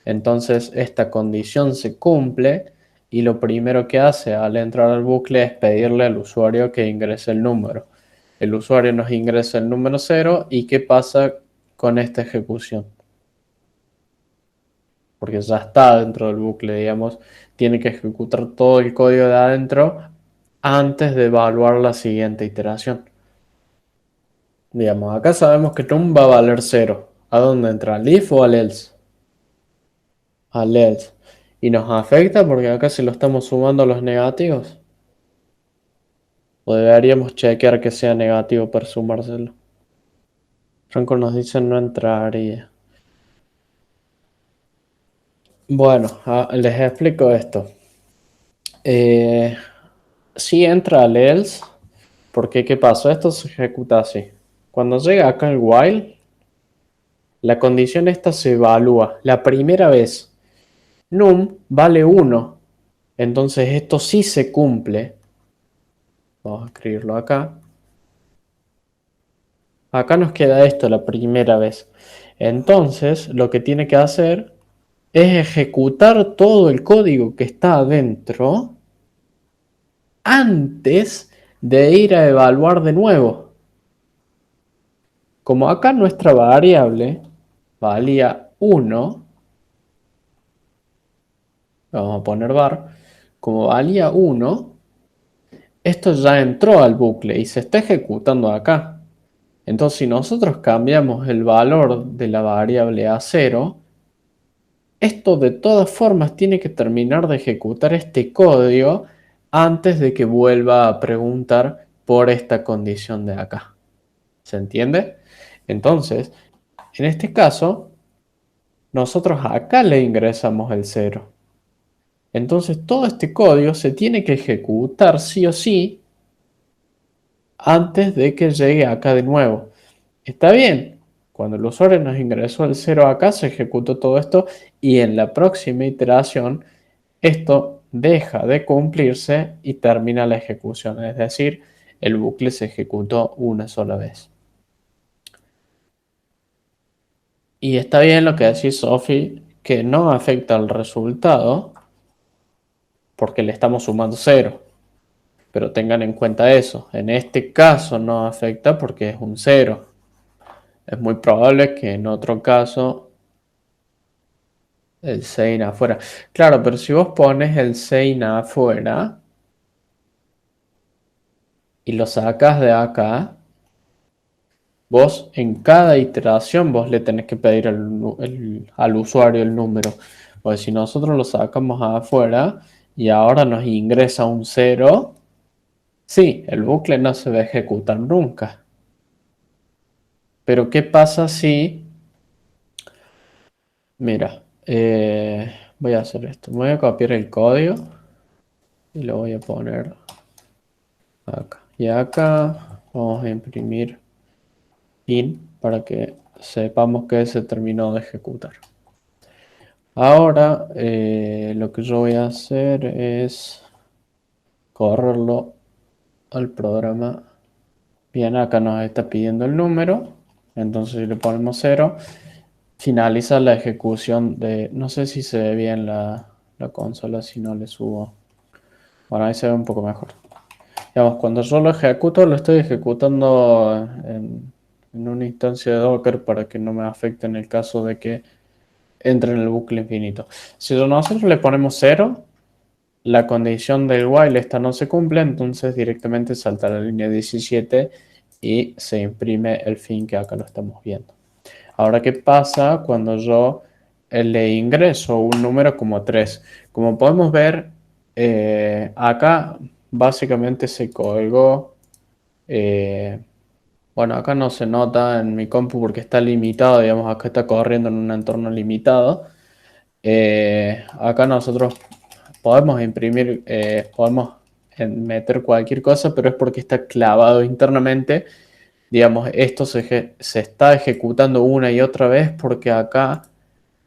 entonces esta condición se cumple y lo primero que hace al entrar al bucle es pedirle al usuario que ingrese el número. El usuario nos ingresa el número 0 y ¿qué pasa con esta ejecución? Porque ya está dentro del bucle, digamos, tiene que ejecutar todo el código de adentro antes de evaluar la siguiente iteración. Digamos, acá sabemos que num va a valer 0. ¿A dónde entra? ¿Al if o al else? Al else. ¿Y nos afecta porque acá se lo estamos sumando a los negativos? ¿O deberíamos chequear que sea negativo para sumárselo? Franco nos dice no entraría. Bueno, les explico esto. Si entra al else, porque ¿qué pasó? Esto se ejecuta así. Cuando llega acá el while, la condición esta se evalúa. La primera vez, num vale 1. Entonces esto sí se cumple. Vamos a escribirlo acá. Acá nos queda esto la primera vez. Entonces lo que tiene que hacer es ejecutar todo el código que está adentro antes de ir a evaluar de nuevo. Como acá nuestra variable valía 1, vamos a poner var, como valía 1, esto ya entró al bucle y se está ejecutando acá. Entonces si nosotros cambiamos el valor de la variable a 0, esto de todas formas tiene que terminar de ejecutar este código antes de que vuelva a preguntar por esta condición de acá. ¿Se entiende? Entonces, en este caso, nosotros acá le ingresamos el 0. Entonces todo este código se tiene que ejecutar sí o sí antes de que llegue acá de nuevo. Está bien, cuando el usuario nos ingresó el 0 acá, se ejecutó todo esto y en la próxima iteración esto deja de cumplirse y termina la ejecución, es decir, el bucle se ejecutó una sola vez. Y está bien lo que decís, Sophie, que no afecta al resultado porque le estamos sumando 0. Pero tengan en cuenta eso, en este caso no afecta porque es un 0. Es muy probable que en otro caso el sein afuera. Claro, pero si vos pones el sein afuera y lo sacas de acá, vos en cada iteración vos le tenés que pedir al usuario el número. Porque si nosotros lo sacamos afuera y ahora nos ingresa un 0, sí, el bucle no se va a ejecutar nunca. Pero ¿qué pasa si... Mira, voy a hacer esto. Voy a copiar el código y lo voy a poner acá. Y acá vamos a imprimir in para que sepamos que se terminó de ejecutar. Ahora lo que yo voy a hacer es correrlo al programa. Bien, acá nos está pidiendo el número. Entonces si le ponemos 0, finaliza la ejecución de... No sé si se ve bien la consola si no le subo. Bueno, ahí se ve un poco mejor. Digamos, cuando yo lo ejecuto, lo estoy ejecutando en una instancia de Docker para que no me afecte en el caso de que entra en el bucle infinito. Si nosotros le ponemos 0, la condición del while esta no se cumple, entonces directamente salta a la línea 17 y se imprime el fin que acá lo estamos viendo. Ahora, ¿qué pasa cuando yo le ingreso un número como 3? Como podemos ver, acá básicamente se colgó. Bueno, acá no se nota en mi compu porque está limitado, digamos, acá está corriendo en un entorno limitado. Acá nosotros podemos imprimir, podemos meter cualquier cosa, pero es porque está clavado internamente. Digamos, esto se está ejecutando una y otra vez porque acá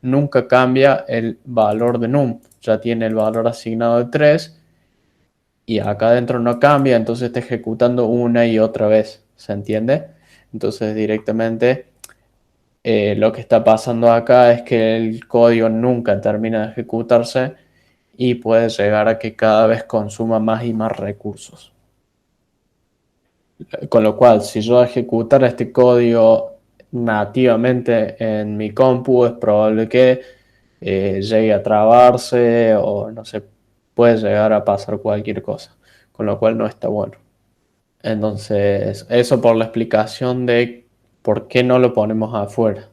nunca cambia el valor de num. Ya tiene el valor asignado de 3 y acá adentro no cambia, entonces está ejecutando una y otra vez. ¿Se entiende? Entonces directamente lo que está pasando acá es que el código nunca termina de ejecutarse y puede llegar a que cada vez consuma más y más recursos. Con lo cual, si yo ejecutara este código nativamente en mi compu, es probable que llegue a trabarse o no sé, puede llegar a pasar cualquier cosa. Con lo cual no está bueno. Entonces, eso por la explicación de por qué no lo ponemos afuera.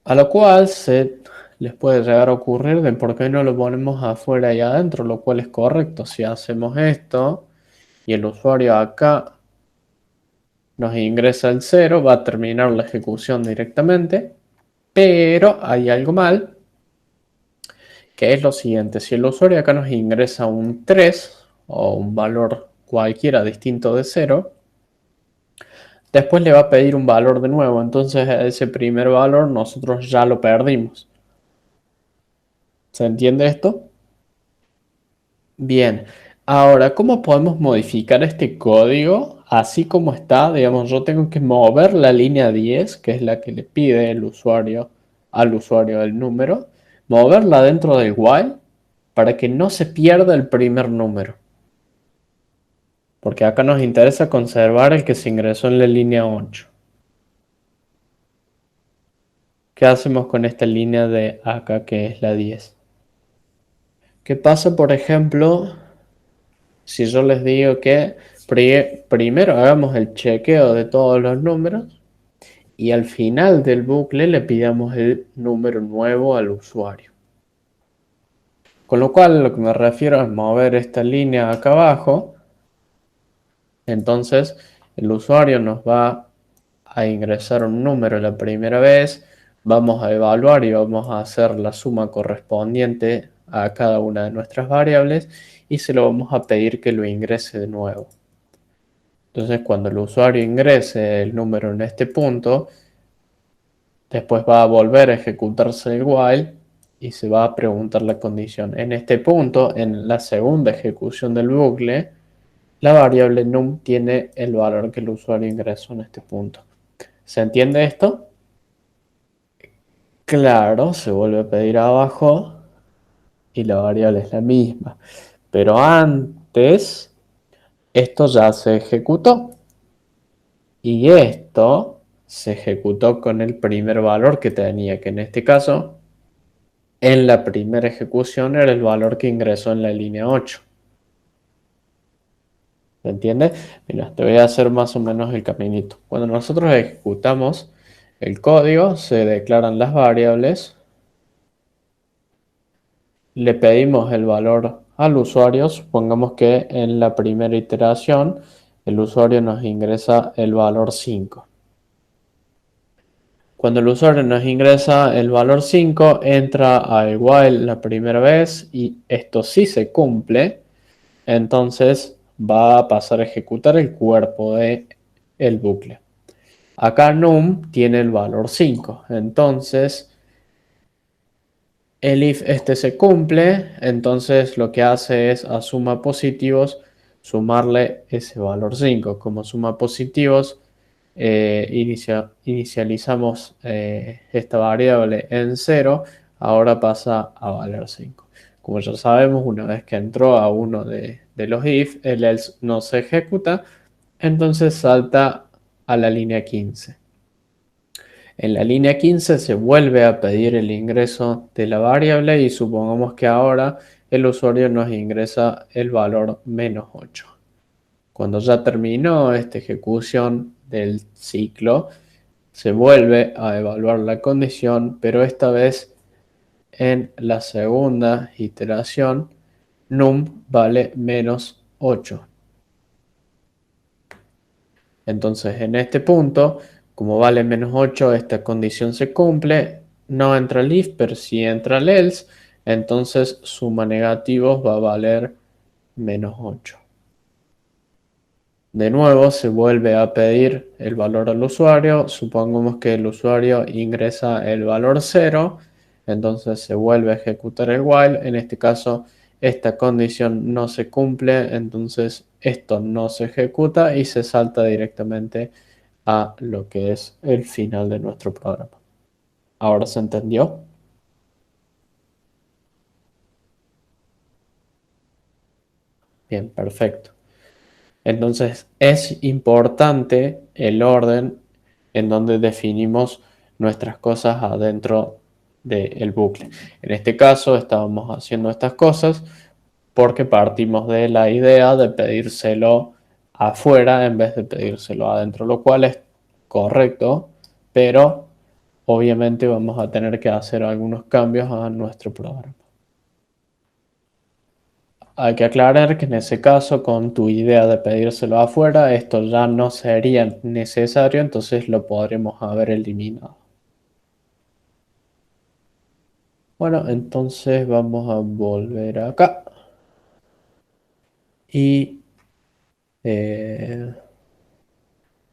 A lo cual se les puede llegar a ocurrir de por qué no lo ponemos afuera y adentro, lo cual es correcto. Si hacemos esto y el usuario acá nos ingresa el 0, va a terminar la ejecución directamente, pero hay algo mal, que es lo siguiente. Si el usuario acá nos ingresa un 3 o un valor cualquiera distinto de 0, después le va a pedir un valor de nuevo, entonces ese primer valor nosotros ya lo perdimos. ¿Se entiende esto? Bien, ahora, ¿cómo podemos modificar este código así como está? Digamos, yo tengo que mover la línea 10, que es la que le pide el usuario al usuario el número, moverla dentro del while para que no se pierda el primer número. Porque acá nos interesa conservar el que se ingresó en la línea 8. ¿Qué hacemos con esta línea de acá que es la 10? ¿Qué pasa, por ejemplo, si yo les digo que primero hagamos el chequeo de todos los números y al final del bucle le pidamos el número nuevo al usuario? Con lo cual, lo que me refiero es mover esta línea acá abajo. Entonces, el usuario nos va a ingresar un número la primera vez, vamos a evaluar y vamos a hacer la suma correspondiente a cada una de nuestras variables y se lo vamos a pedir que lo ingrese de nuevo. Entonces, cuando el usuario ingrese el número en este punto, después va a volver a ejecutarse el while y se va a preguntar la condición. En este punto, en la segunda ejecución del bucle, la variable num tiene el valor que el usuario ingresó en este punto. ¿Se entiende esto? Claro, se vuelve a pedir abajo y la variable es la misma. Pero antes, esto ya se ejecutó. Y esto se ejecutó con el primer valor que tenía, que en este caso, en la primera ejecución era el valor que ingresó en la línea 8. ¿Se entiende? Mira, te voy a hacer más o menos el caminito. Cuando nosotros ejecutamos el código, se declaran las variables, le pedimos el valor al usuario, supongamos que en la primera iteración el usuario nos ingresa el valor 5. Cuando el usuario nos ingresa el valor 5, entra al while la primera vez y esto sí se cumple, entonces va a pasar a ejecutar el cuerpo de el bucle. Acá num tiene el valor 5, entonces el if este se cumple, entonces lo que hace es a suma positivos sumarle ese valor 5. Como suma positivos, inicializamos esta variable en 0, ahora pasa a valer 5. Como ya sabemos, una vez que entró a uno de los if, el else no se ejecuta, entonces salta a la línea 15. En la línea 15 se vuelve a pedir el ingreso de la variable y supongamos que ahora el usuario nos ingresa el valor -8. Cuando ya terminó esta ejecución del ciclo, se vuelve a evaluar la condición, pero esta vez en la segunda iteración, num vale -8. Entonces, en este punto, como vale -8, esta condición se cumple, no entra el if, pero sí entra el else, entonces suma negativos va a valer -8. De nuevo se vuelve a pedir el valor al usuario, supongamos que el usuario ingresa el valor 0, entonces se vuelve a ejecutar el while, en este caso esta condición no se cumple, entonces esto no se ejecuta y se salta directamente a lo que es el final de nuestro programa. ¿Ahora se entendió? Bien, perfecto. Entonces es importante el orden en donde definimos nuestras cosas adentro del bucle. En este caso estábamos haciendo estas cosas porque partimos de la idea de pedírselo afuera en vez de pedírselo adentro, lo cual es correcto, pero obviamente vamos a tener que hacer algunos cambios a nuestro programa. Hay que aclarar que en ese caso, con tu idea de pedírselo afuera, esto ya no sería necesario, entonces lo podremos haber eliminado. Bueno, entonces vamos a volver acá. Y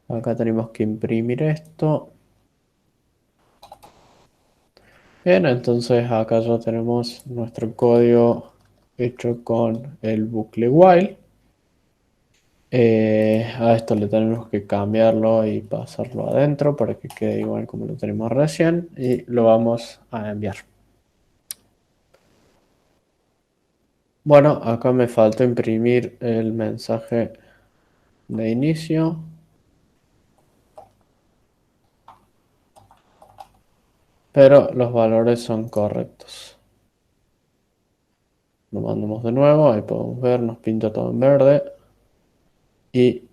acá tenemos que imprimir esto. Bien, entonces acá ya tenemos nuestro código hecho con el bucle while. A esto le tenemos que cambiarlo y pasarlo adentro para que quede igual como lo tenemos recién y lo vamos a enviar. Bueno, acá me falta imprimir el mensaje de inicio. Pero los valores son correctos. Lo mandamos de nuevo, ahí podemos ver, nos pinta todo en verde. Y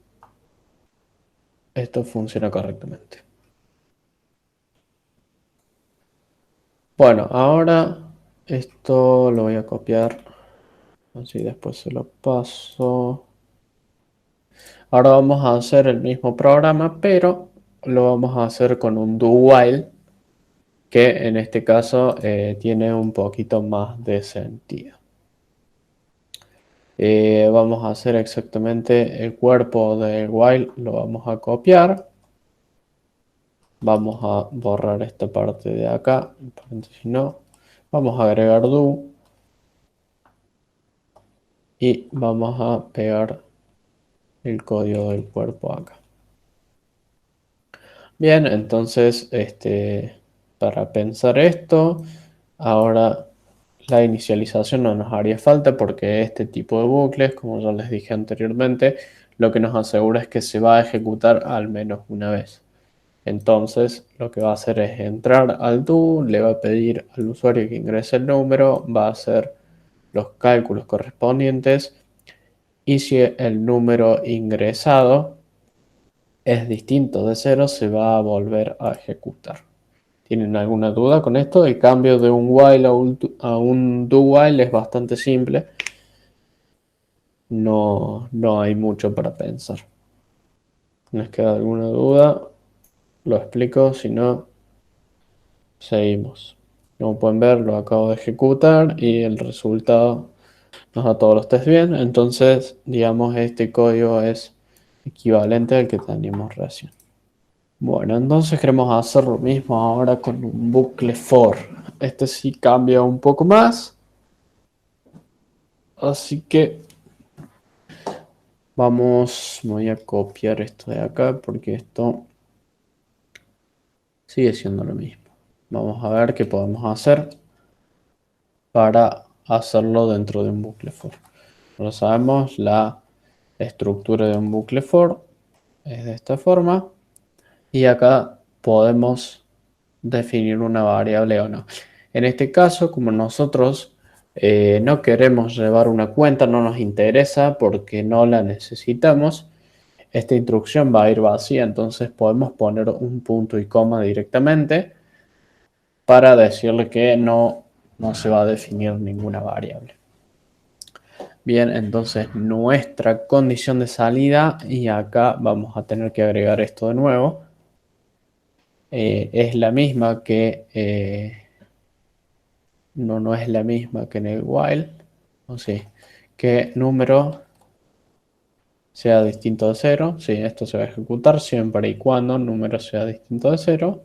esto funciona correctamente. Bueno, ahora esto lo voy a copiar. Así después se lo paso. Ahora vamos a hacer el mismo programa, pero lo vamos a hacer con un do while, que en este caso tiene un poquito más de sentido. Vamos a hacer exactamente el cuerpo del while, lo vamos a copiar. Vamos a borrar esta parte de acá, si no, vamos a agregar do y vamos a pegar el código del cuerpo acá. Bien, entonces para pensar esto, ahora la inicialización no nos haría falta porque este tipo de bucles, como ya les dije anteriormente, lo que nos asegura es que se va a ejecutar al menos una vez. Entonces lo que va a hacer es entrar al do, le va a pedir al usuario que ingrese el número, va a hacer los cálculos correspondientes y si el número ingresado es distinto de 0, se va a volver a ejecutar. ¿Tienen alguna duda con esto? El cambio de un while a un do while es bastante simple. No hay mucho para pensar. ¿Les queda alguna duda? Lo explico, si no, seguimos. Como pueden ver, lo acabo de ejecutar y el resultado nos da todos los test bien. Entonces, digamos, este código es equivalente al que teníamos recién. Bueno, entonces queremos hacer lo mismo ahora con un bucle for. Este sí cambia un poco más. Así que voy a copiar esto de acá porque esto sigue siendo lo mismo. Vamos a ver qué podemos hacer para hacerlo dentro de un bucle for. Ahora sabemos la estructura de un bucle for es de esta forma y acá podemos definir una variable o no. En este caso, como nosotros no queremos llevar una cuenta, no nos interesa porque no la necesitamos, esta instrucción va a ir vacía, entonces podemos poner un punto y coma directamente para decirle que no se va a definir ninguna variable. Bien, entonces nuestra condición de salida, y acá vamos a tener que agregar esto de nuevo, es la misma que, no es la misma que en el while, o sí, que número sea distinto de 0, sí, esto se va a ejecutar siempre y cuando número sea distinto de 0,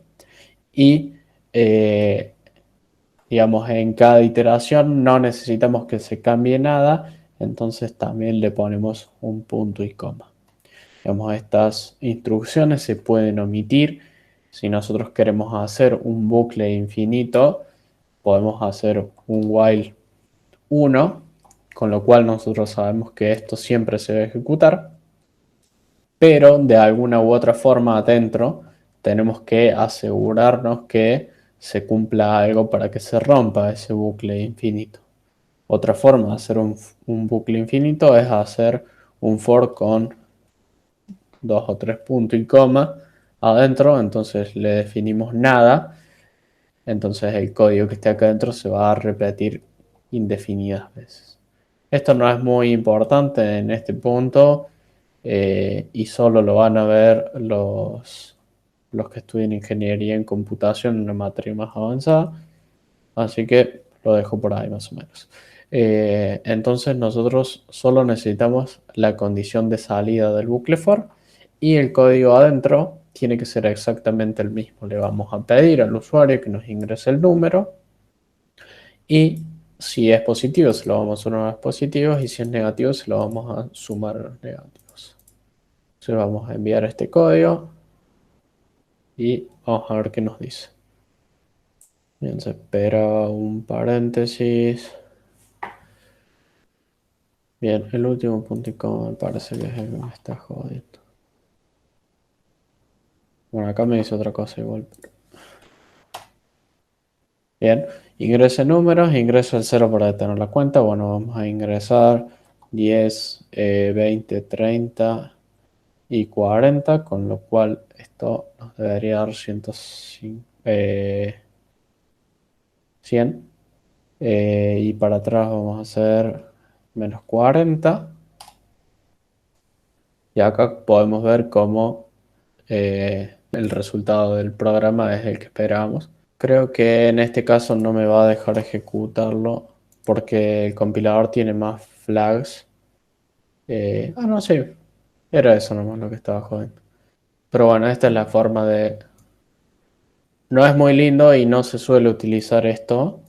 y digamos, en cada iteración no necesitamos que se cambie nada, entonces también le ponemos un punto y coma. Digamos, estas instrucciones se pueden omitir. Si nosotros queremos hacer un bucle infinito, podemos hacer un while 1, con lo cual nosotros sabemos que esto siempre se va a ejecutar, pero de alguna u otra forma adentro tenemos que asegurarnos que se cumpla algo para que se rompa ese bucle infinito. Otra forma de hacer un bucle infinito es hacer un for con dos o tres puntos y coma adentro, entonces le definimos nada, entonces el código que esté acá adentro se va a repetir indefinidas veces. Esto no es muy importante en este punto y solo lo van a ver los que estudien ingeniería en computación en una materia más avanzada, así que lo dejo por ahí más o menos. Entonces nosotros solo necesitamos la condición de salida del bucle for y el código adentro tiene que ser exactamente el mismo. Le vamos a pedir al usuario que nos ingrese el número y si es positivo se lo vamos a sumar a los positivos y si es negativo se lo vamos a sumar a los negativos. Entonces vamos a enviar este código y vamos a ver qué nos dice. Bien, se espera un paréntesis. Bien, el último punto y coma me parece que es el que me está jodiendo. Bueno, acá me dice otra cosa igual. Bien, ingrese números, ingreso el 0 para detener la cuenta. Bueno, vamos a ingresar 10, 20, 30 y 40, con lo cual esto nos debería dar 105, 100. Y para atrás vamos a hacer menos 40. Y acá podemos ver cómo el resultado del programa es el que esperábamos. Creo que en este caso no me va a dejar ejecutarlo porque el compilador tiene más flags. No, sí, era eso nomás lo que estaba jodiendo. Pero bueno, esta es la forma de... No es muy lindo y no se suele utilizar esto.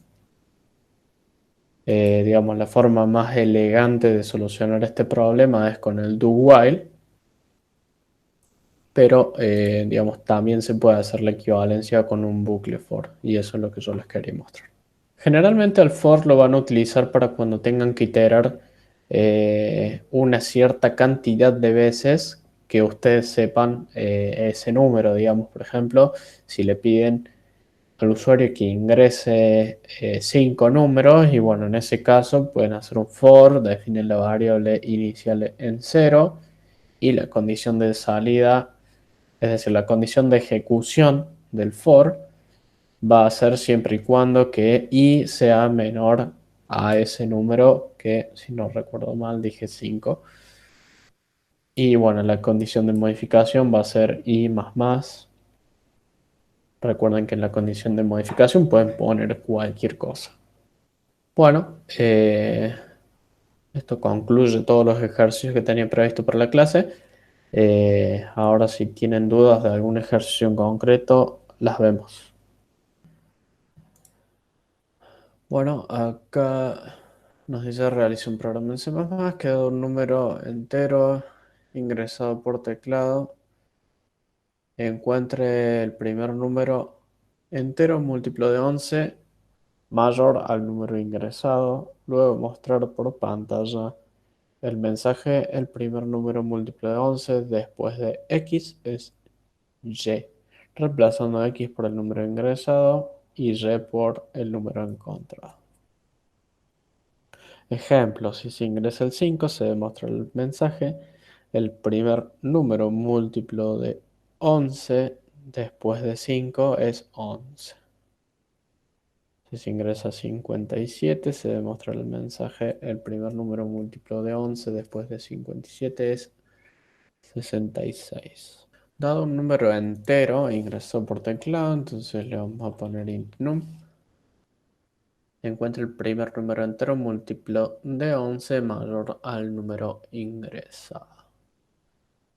Digamos, la forma más elegante de solucionar este problema es con el do while. Pero digamos, también se puede hacer la equivalencia con un bucle for, y eso es lo que yo les quería mostrar. Generalmente el for lo van a utilizar para cuando tengan que iterar una cierta cantidad de veces que ustedes sepan ese número, digamos, por ejemplo, si le piden al usuario que ingrese 5 números, y bueno, en ese caso pueden hacer un for, definen la variable inicial en 0 y la condición de salida, es decir, la condición de ejecución del for va a ser siempre y cuando que i sea menor a ese número que, si no recuerdo mal, dije 5. Y bueno, la condición de modificación va a ser i más más. Recuerden que en la condición de modificación pueden poner cualquier cosa. Bueno, esto concluye todos los ejercicios que tenía previsto para la clase. Ahora si tienen dudas de algún ejercicio en concreto, las vemos. Bueno, acá nos dice realiza un programa en C++, queda un número entero ingresado por teclado. Encuentre el primer número entero múltiplo de 11 mayor al número ingresado. Luego mostrar por pantalla el mensaje, el primer número múltiplo de 11 después de X es Y. reemplazando X por el número ingresado y Y por el número encontrado. Ejemplo, si se ingresa el 5, se demuestra el mensaje. El primer número múltiplo de 11 después de 5 es 11. Si se ingresa 57, se demuestra el mensaje. El primer número múltiplo de 11 después de 57 es 66. Dado un número entero, ingresó por teclado, entonces le vamos a poner int num. Encuentra el primer número entero múltiplo de 11 mayor al número ingresado.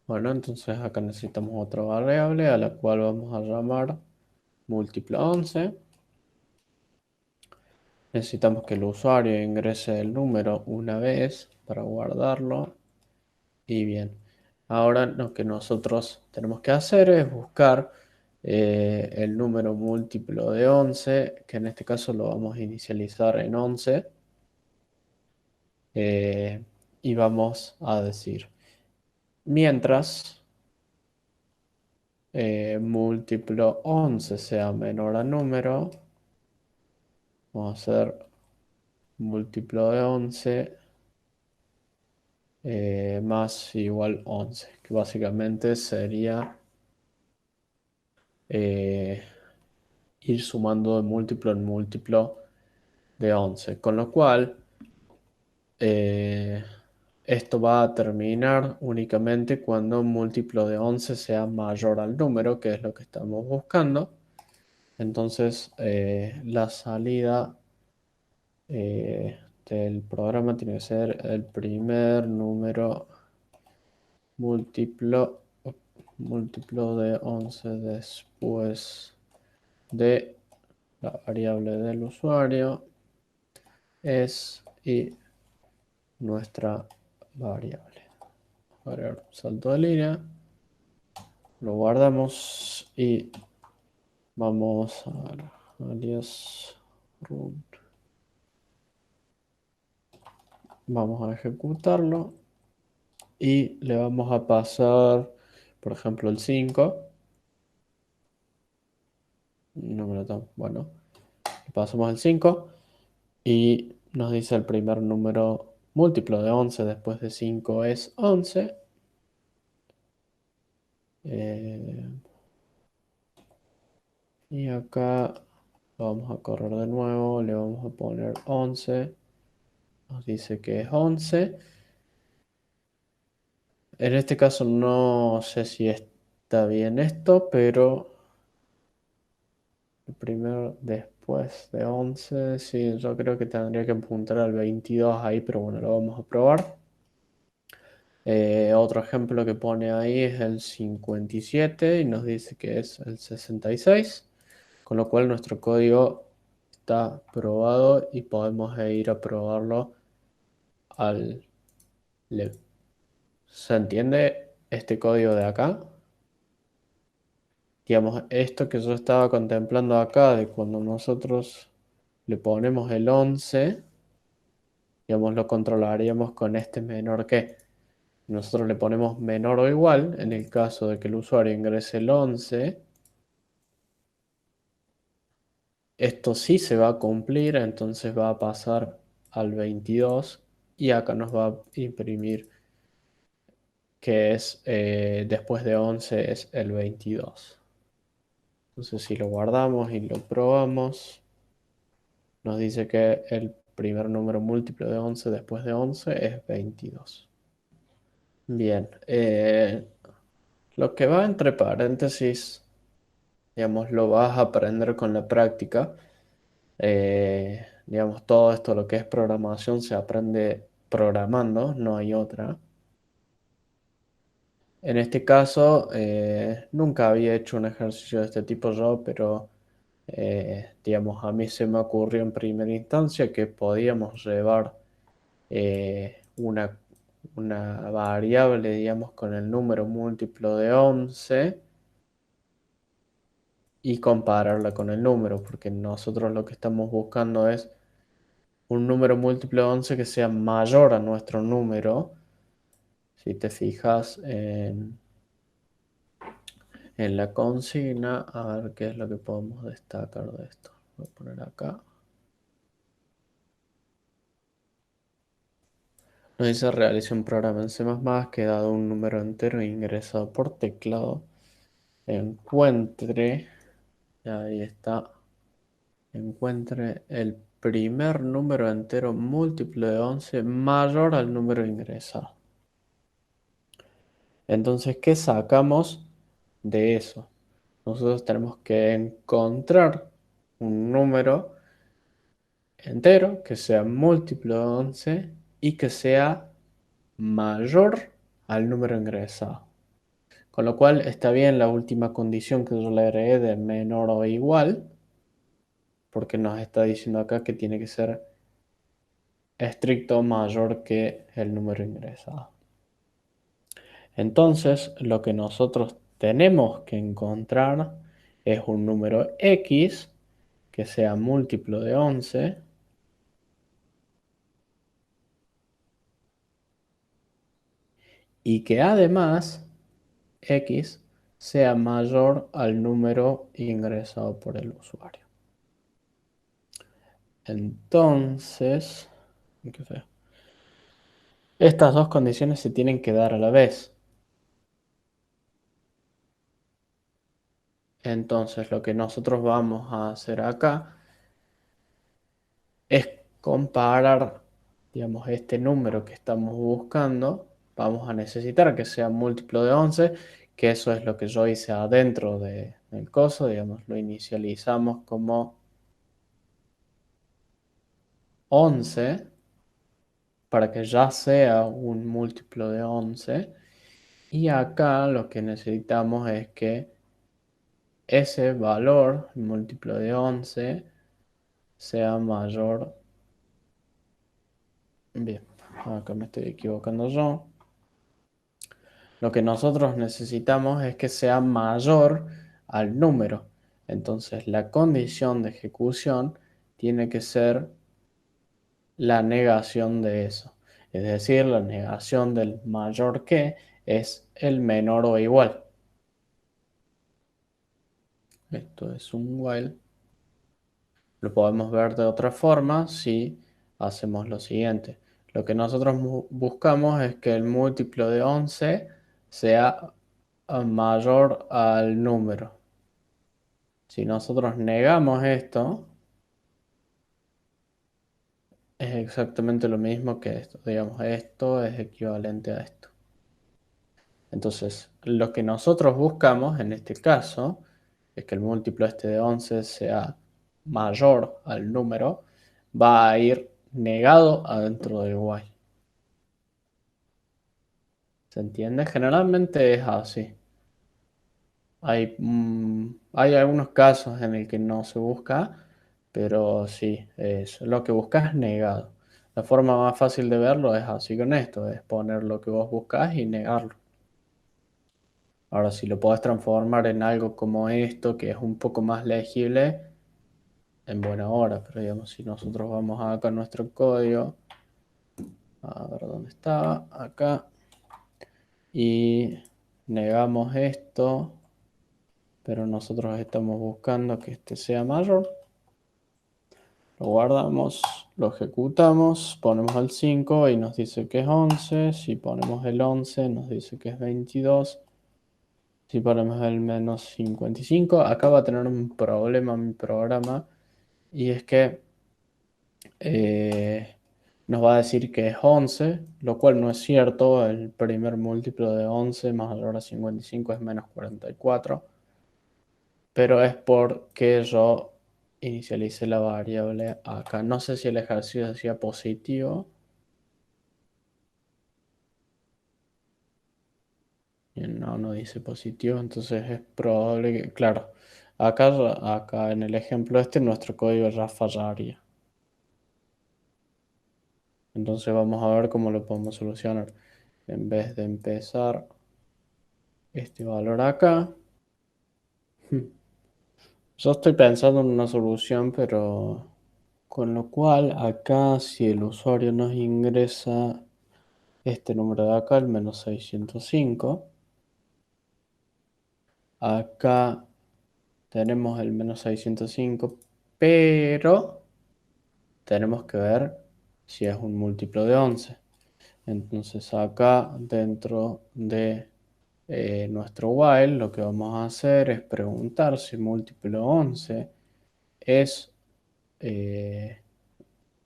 Bueno, entonces acá necesitamos otra variable a la cual vamos a llamar múltiplo 11. Necesitamos que el usuario ingrese el número una vez para guardarlo. Y bien, ahora lo que nosotros tenemos que hacer es buscar el número múltiplo de 11, que en este caso lo vamos a inicializar en 11. Y vamos a decir, mientras múltiplo 11 sea menor a número, vamos a hacer múltiplo de 11 más igual 11, que básicamente sería eh, ir sumando de múltiplo en múltiplo de 11, con lo cual eh, esto va a terminar únicamente cuando un múltiplo de 11 sea mayor al número, que es lo que estamos buscando. Entonces la salida del programa tiene que ser el primer número múltiplo, múltiplo de 11 después de la variable del usuario es y nuestra variable. Agregar un salto de línea, lo guardamos y vamos a alias root. Vamos a ejecutarlo y le vamos a pasar, por ejemplo, el 5. No me lo tomo. Bueno, le pasamos el 5 y nos dice el primer número múltiplo de 11 después de 5 es 11. Eh, y acá lo vamos a correr de nuevo, le vamos a poner 11. Nos dice que es 11. En este caso no sé si está bien esto, pero el primero después de 11, sí, yo creo que tendría que apuntar al 22 ahí, pero bueno, lo vamos a probar. Otro ejemplo que pone ahí es el 57 y nos dice que es el 66, con lo cual nuestro código está probado y podemos ir a probarlo al lab. ¿Se entiende este código de acá? Digamos, esto que yo estaba contemplando acá, de cuando nosotros le ponemos el 11, digamos, lo controlaríamos con este menor que. Nosotros le ponemos menor o igual, en el caso de que el usuario ingrese el 11, esto sí se va a cumplir, entonces va a pasar al 22 y acá nos va a imprimir que es después de 11 es el 22. Entonces si lo guardamos y lo probamos, nos dice que el primer número múltiplo de 11 después de 11 es 22. Bien, lo que va entre paréntesis, digamos, lo vas a aprender con la práctica. Digamos, todo esto, lo que es programación, se aprende programando, no hay otra. En este caso, nunca había hecho un ejercicio de este tipo yo, pero digamos, a mí se me ocurrió en primera instancia que podíamos llevar una variable, digamos, con el número múltiplo de 11 y compararla con el número, porque nosotros lo que estamos buscando es un número múltiplo de 11 que sea mayor a nuestro número. Si te fijas en la consigna, a ver qué es lo que podemos destacar de esto. Voy a poner acá. Nos dice realice un programa en C++ que dado un número entero ingresado por teclado, encuentre, y ahí está, encuentre el primer número entero múltiplo de 11 mayor al número ingresado. Entonces, ¿qué sacamos de eso? Nosotros tenemos que encontrar un número entero que sea múltiplo de 11 y que sea mayor al número ingresado. Con lo cual está bien la última condición que yo le agregué de menor o igual, porque nos está diciendo acá que tiene que ser estricto mayor que el número ingresado. Entonces, lo que nosotros tenemos que encontrar es un número X que sea múltiplo de 11 y que además X sea mayor al número ingresado por el usuario. Entonces, qué feo. Estas dos condiciones se tienen que dar a la vez. Entonces, lo que nosotros vamos a hacer acá es comparar, digamos, este número que estamos buscando. Vamos a necesitar que sea múltiplo de 11, que eso es lo que yo hice adentro del coso, digamos, lo inicializamos como 11 para que ya sea un múltiplo de 11. Y acá lo que necesitamos es que ese valor, múltiplo de 11, sea mayor. Bien, acá me estoy equivocando yo. Lo que nosotros necesitamos es que sea mayor al número. Entonces la condición de ejecución tiene que ser la negación de eso. Es decir, la negación del mayor que es el menor o igual. Esto es un while. Lo podemos ver de otra forma si hacemos lo siguiente. Lo que nosotros buscamos es que el múltiplo de 11 sea mayor al número. Si nosotros negamos esto, es exactamente lo mismo que esto. Digamos, esto es equivalente a esto. Entonces, lo que nosotros buscamos en este caso es que el múltiplo este de 11 sea mayor al número, va a ir negado adentro del while. ¿Se entiende? Generalmente es así. Hay algunos casos en el que no se busca, pero sí, lo que buscas es negado. La forma más fácil de verlo es así con esto, es poner lo que vos buscas y negarlo. Ahora, si lo podés transformar en algo como esto, que es un poco más legible, en buena hora, pero digamos, si nosotros vamos acá a nuestro código, a ver dónde está, acá, y negamos esto, pero nosotros estamos buscando que este sea mayor, lo guardamos, lo ejecutamos, ponemos el 5 y nos dice que es 11, si ponemos el 11 nos dice que es 22, si ponemos el menos 55, acá va a tener un problema mi programa, y es que nos va a decir que es 11, lo cual no es cierto. El primer múltiplo de 11 más mayor a 55 es menos 44, pero es porque yo inicialicé la variable acá. No sé si el ejercicio decía positivo. No, no dice positivo, entonces es probable que, claro, acá en el ejemplo este nuestro código ya fallaría. Entonces vamos a ver cómo lo podemos solucionar. En vez de empezar este valor acá, yo estoy pensando en una solución, pero con lo cual acá si el usuario nos ingresa este número de acá, el menos 605, Acá tenemos el menos 605, pero tenemos que ver si es un múltiplo de 11. Entonces acá dentro de nuestro while lo que vamos a hacer es preguntar si múltiplo 11 es eh,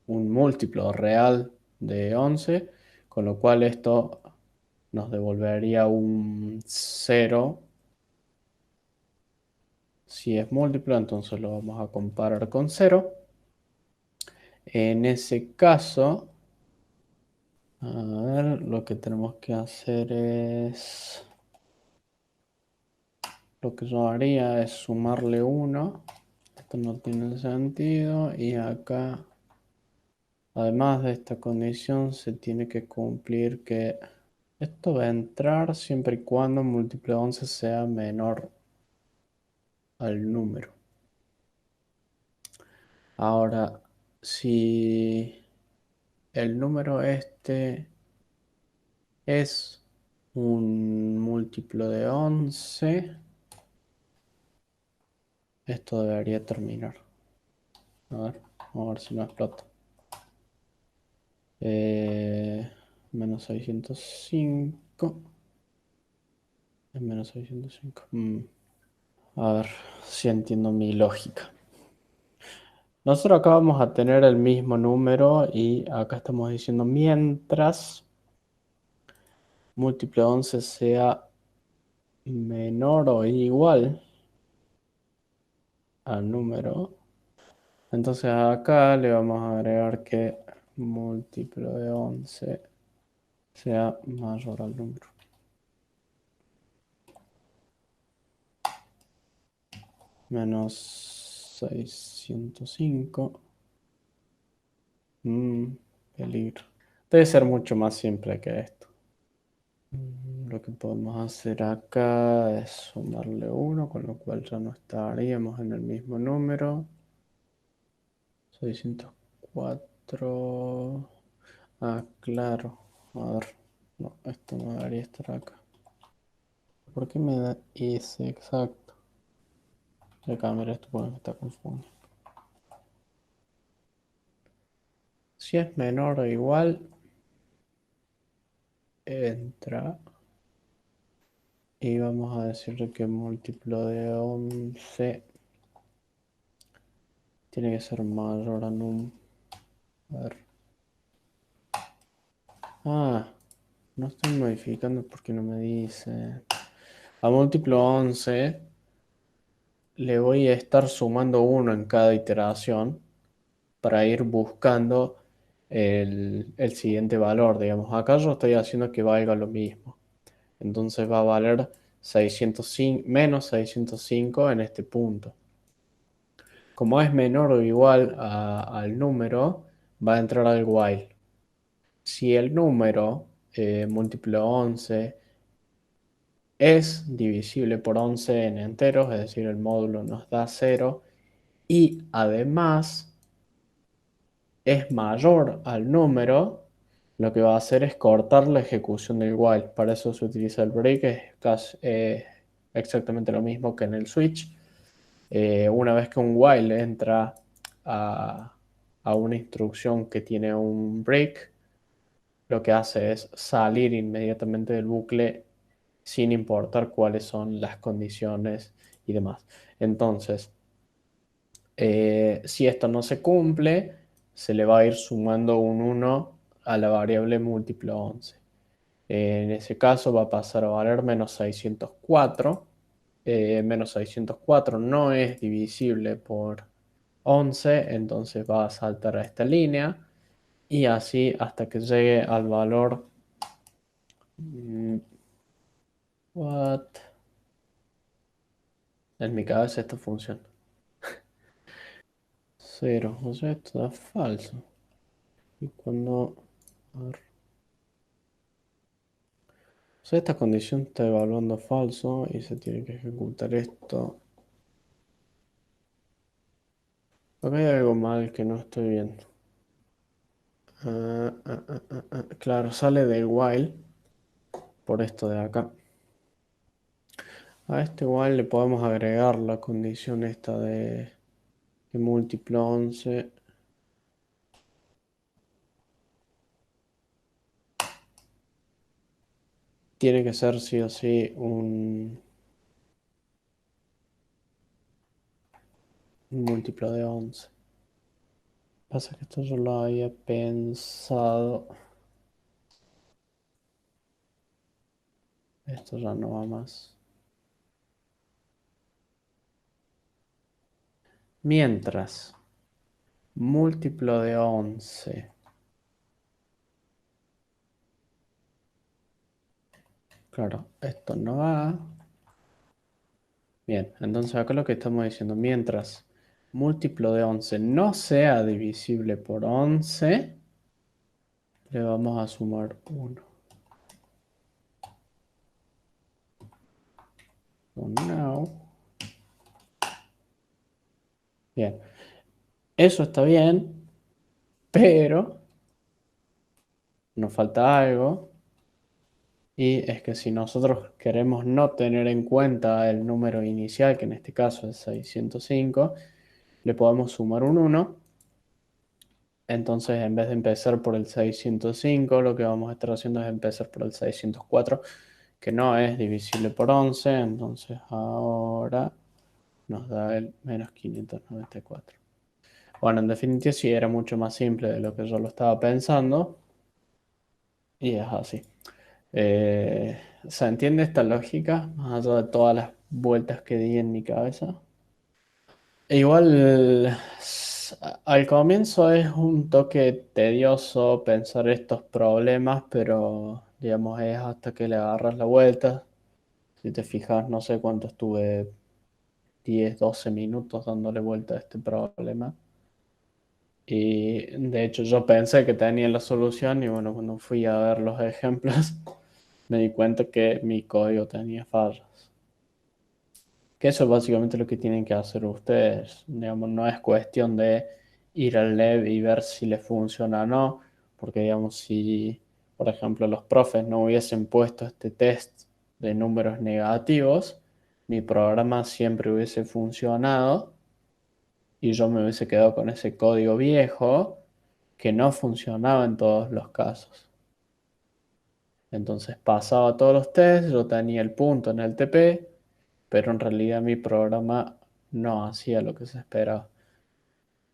un múltiplo real de 11, con lo cual esto nos devolvería un 0. Si es múltiplo, entonces lo vamos a comparar con 0. En ese caso, a ver, lo que tenemos que hacer es... Lo que yo haría es sumarle 1. Esto no tiene sentido. Y acá, además de esta condición, se tiene que cumplir que esto va a entrar siempre y cuando múltiplo de 11 sea menor al número. Ahora, si el número este es un múltiplo de 11, esto debería terminar. Vamos a ver si no explota. Menos 605. Es menos 605. A ver si entiendo mi lógica. Nosotros acá vamos a tener el mismo número y acá estamos diciendo mientras múltiplo de 11 sea menor o igual al número. Entonces acá le vamos a agregar que múltiplo de 11 sea mayor al número. Menos 605. Peligro. Debe ser mucho más simple que esto. Lo que podemos hacer acá es sumarle 1, con lo cual ya no estaríamos en el mismo número. 604. Ah, claro. A ver. No, esto no debería estar acá. ¿Por qué me da ese exacto? Voy a cambiar esto porque me está confundiendo. Si es menor o igual, entra. Y vamos a decirle que múltiplo de 11 tiene que ser mayor a num. A ver. Ah, no estoy modificando porque no me dice. A múltiplo 11 le voy a estar sumando 1 en cada iteración para ir buscando el siguiente valor. Digamos, acá yo estoy haciendo que valga lo mismo. Entonces va a valer 605, menos 605 en este punto. Como es menor o igual al número, va a entrar al while. Si el número múltiplo 11 es divisible por 11 en enteros, es decir, el módulo nos da 0, y además es mayor al número, lo que va a hacer es cortar la ejecución del while. Para eso se utiliza el break, es casi, exactamente lo mismo que en el switch. Una vez que un while entra a, a una instrucción que tiene un break, lo que hace es salir inmediatamente del bucle sin importar cuáles son las condiciones y demás. Entonces, si esto no se cumple, se le va a ir sumando un 1 a la variable múltiplo 11. En ese caso va a pasar a valer menos 604. Menos 604 no es divisible por 11, entonces va a saltar a esta línea y así hasta que llegue al valor... What? En mi cabeza esto funciona. Cero, o sea, esto da falso. Y cuando... A ver. O sea, esta condición está evaluando falso y se tiene que ejecutar esto. Acá hay algo mal que no estoy viendo. Claro, sale del while por esto de acá. A este igual le podemos agregar la condición esta de que múltiplo 11 tiene que ser sí o sí un múltiplo de 11. Pasa que esto yo lo había pensado. Esto ya no va más. Mientras, múltiplo de 11. Claro, esto no va. Bien, entonces acá lo que estamos diciendo, mientras múltiplo de 11 no sea divisible por 11, le vamos a sumar 1. So now. Bien, eso está bien, pero nos falta algo. Y es que si nosotros queremos no tener en cuenta el número inicial, que en este caso es 605, le podemos sumar un 1. Entonces, en vez de empezar por el 605, lo que vamos a estar haciendo es empezar por el 604, que no es divisible por 11. Entonces, ahora nos da el menos 594. Bueno, en definitiva, sí era mucho más simple de lo que yo lo estaba pensando. Y es así. ¿Se entiende esta lógica? Más allá de todas las vueltas que di en mi cabeza. E igual, al comienzo es un toque tedioso pensar estos problemas, pero digamos es hasta que le agarras la vuelta. Si te fijas, no sé cuánto estuve, 10 12 minutos dándole vuelta a este problema. Y de hecho yo pensé que tenía la solución y bueno, cuando fui a ver los ejemplos me di cuenta que mi código tenía fallas. Que eso es básicamente lo que tienen que hacer ustedes. Digamos, no es cuestión de ir al lab y ver si les funciona o no, porque digamos, si por ejemplo los profes no hubiesen puesto este test de números negativos, mi programa siempre hubiese funcionado y yo me hubiese quedado con ese código viejo que no funcionaba en todos los casos. Entonces pasaba todos los tests, yo tenía el punto en el TP, pero en realidad mi programa no hacía lo que se esperaba.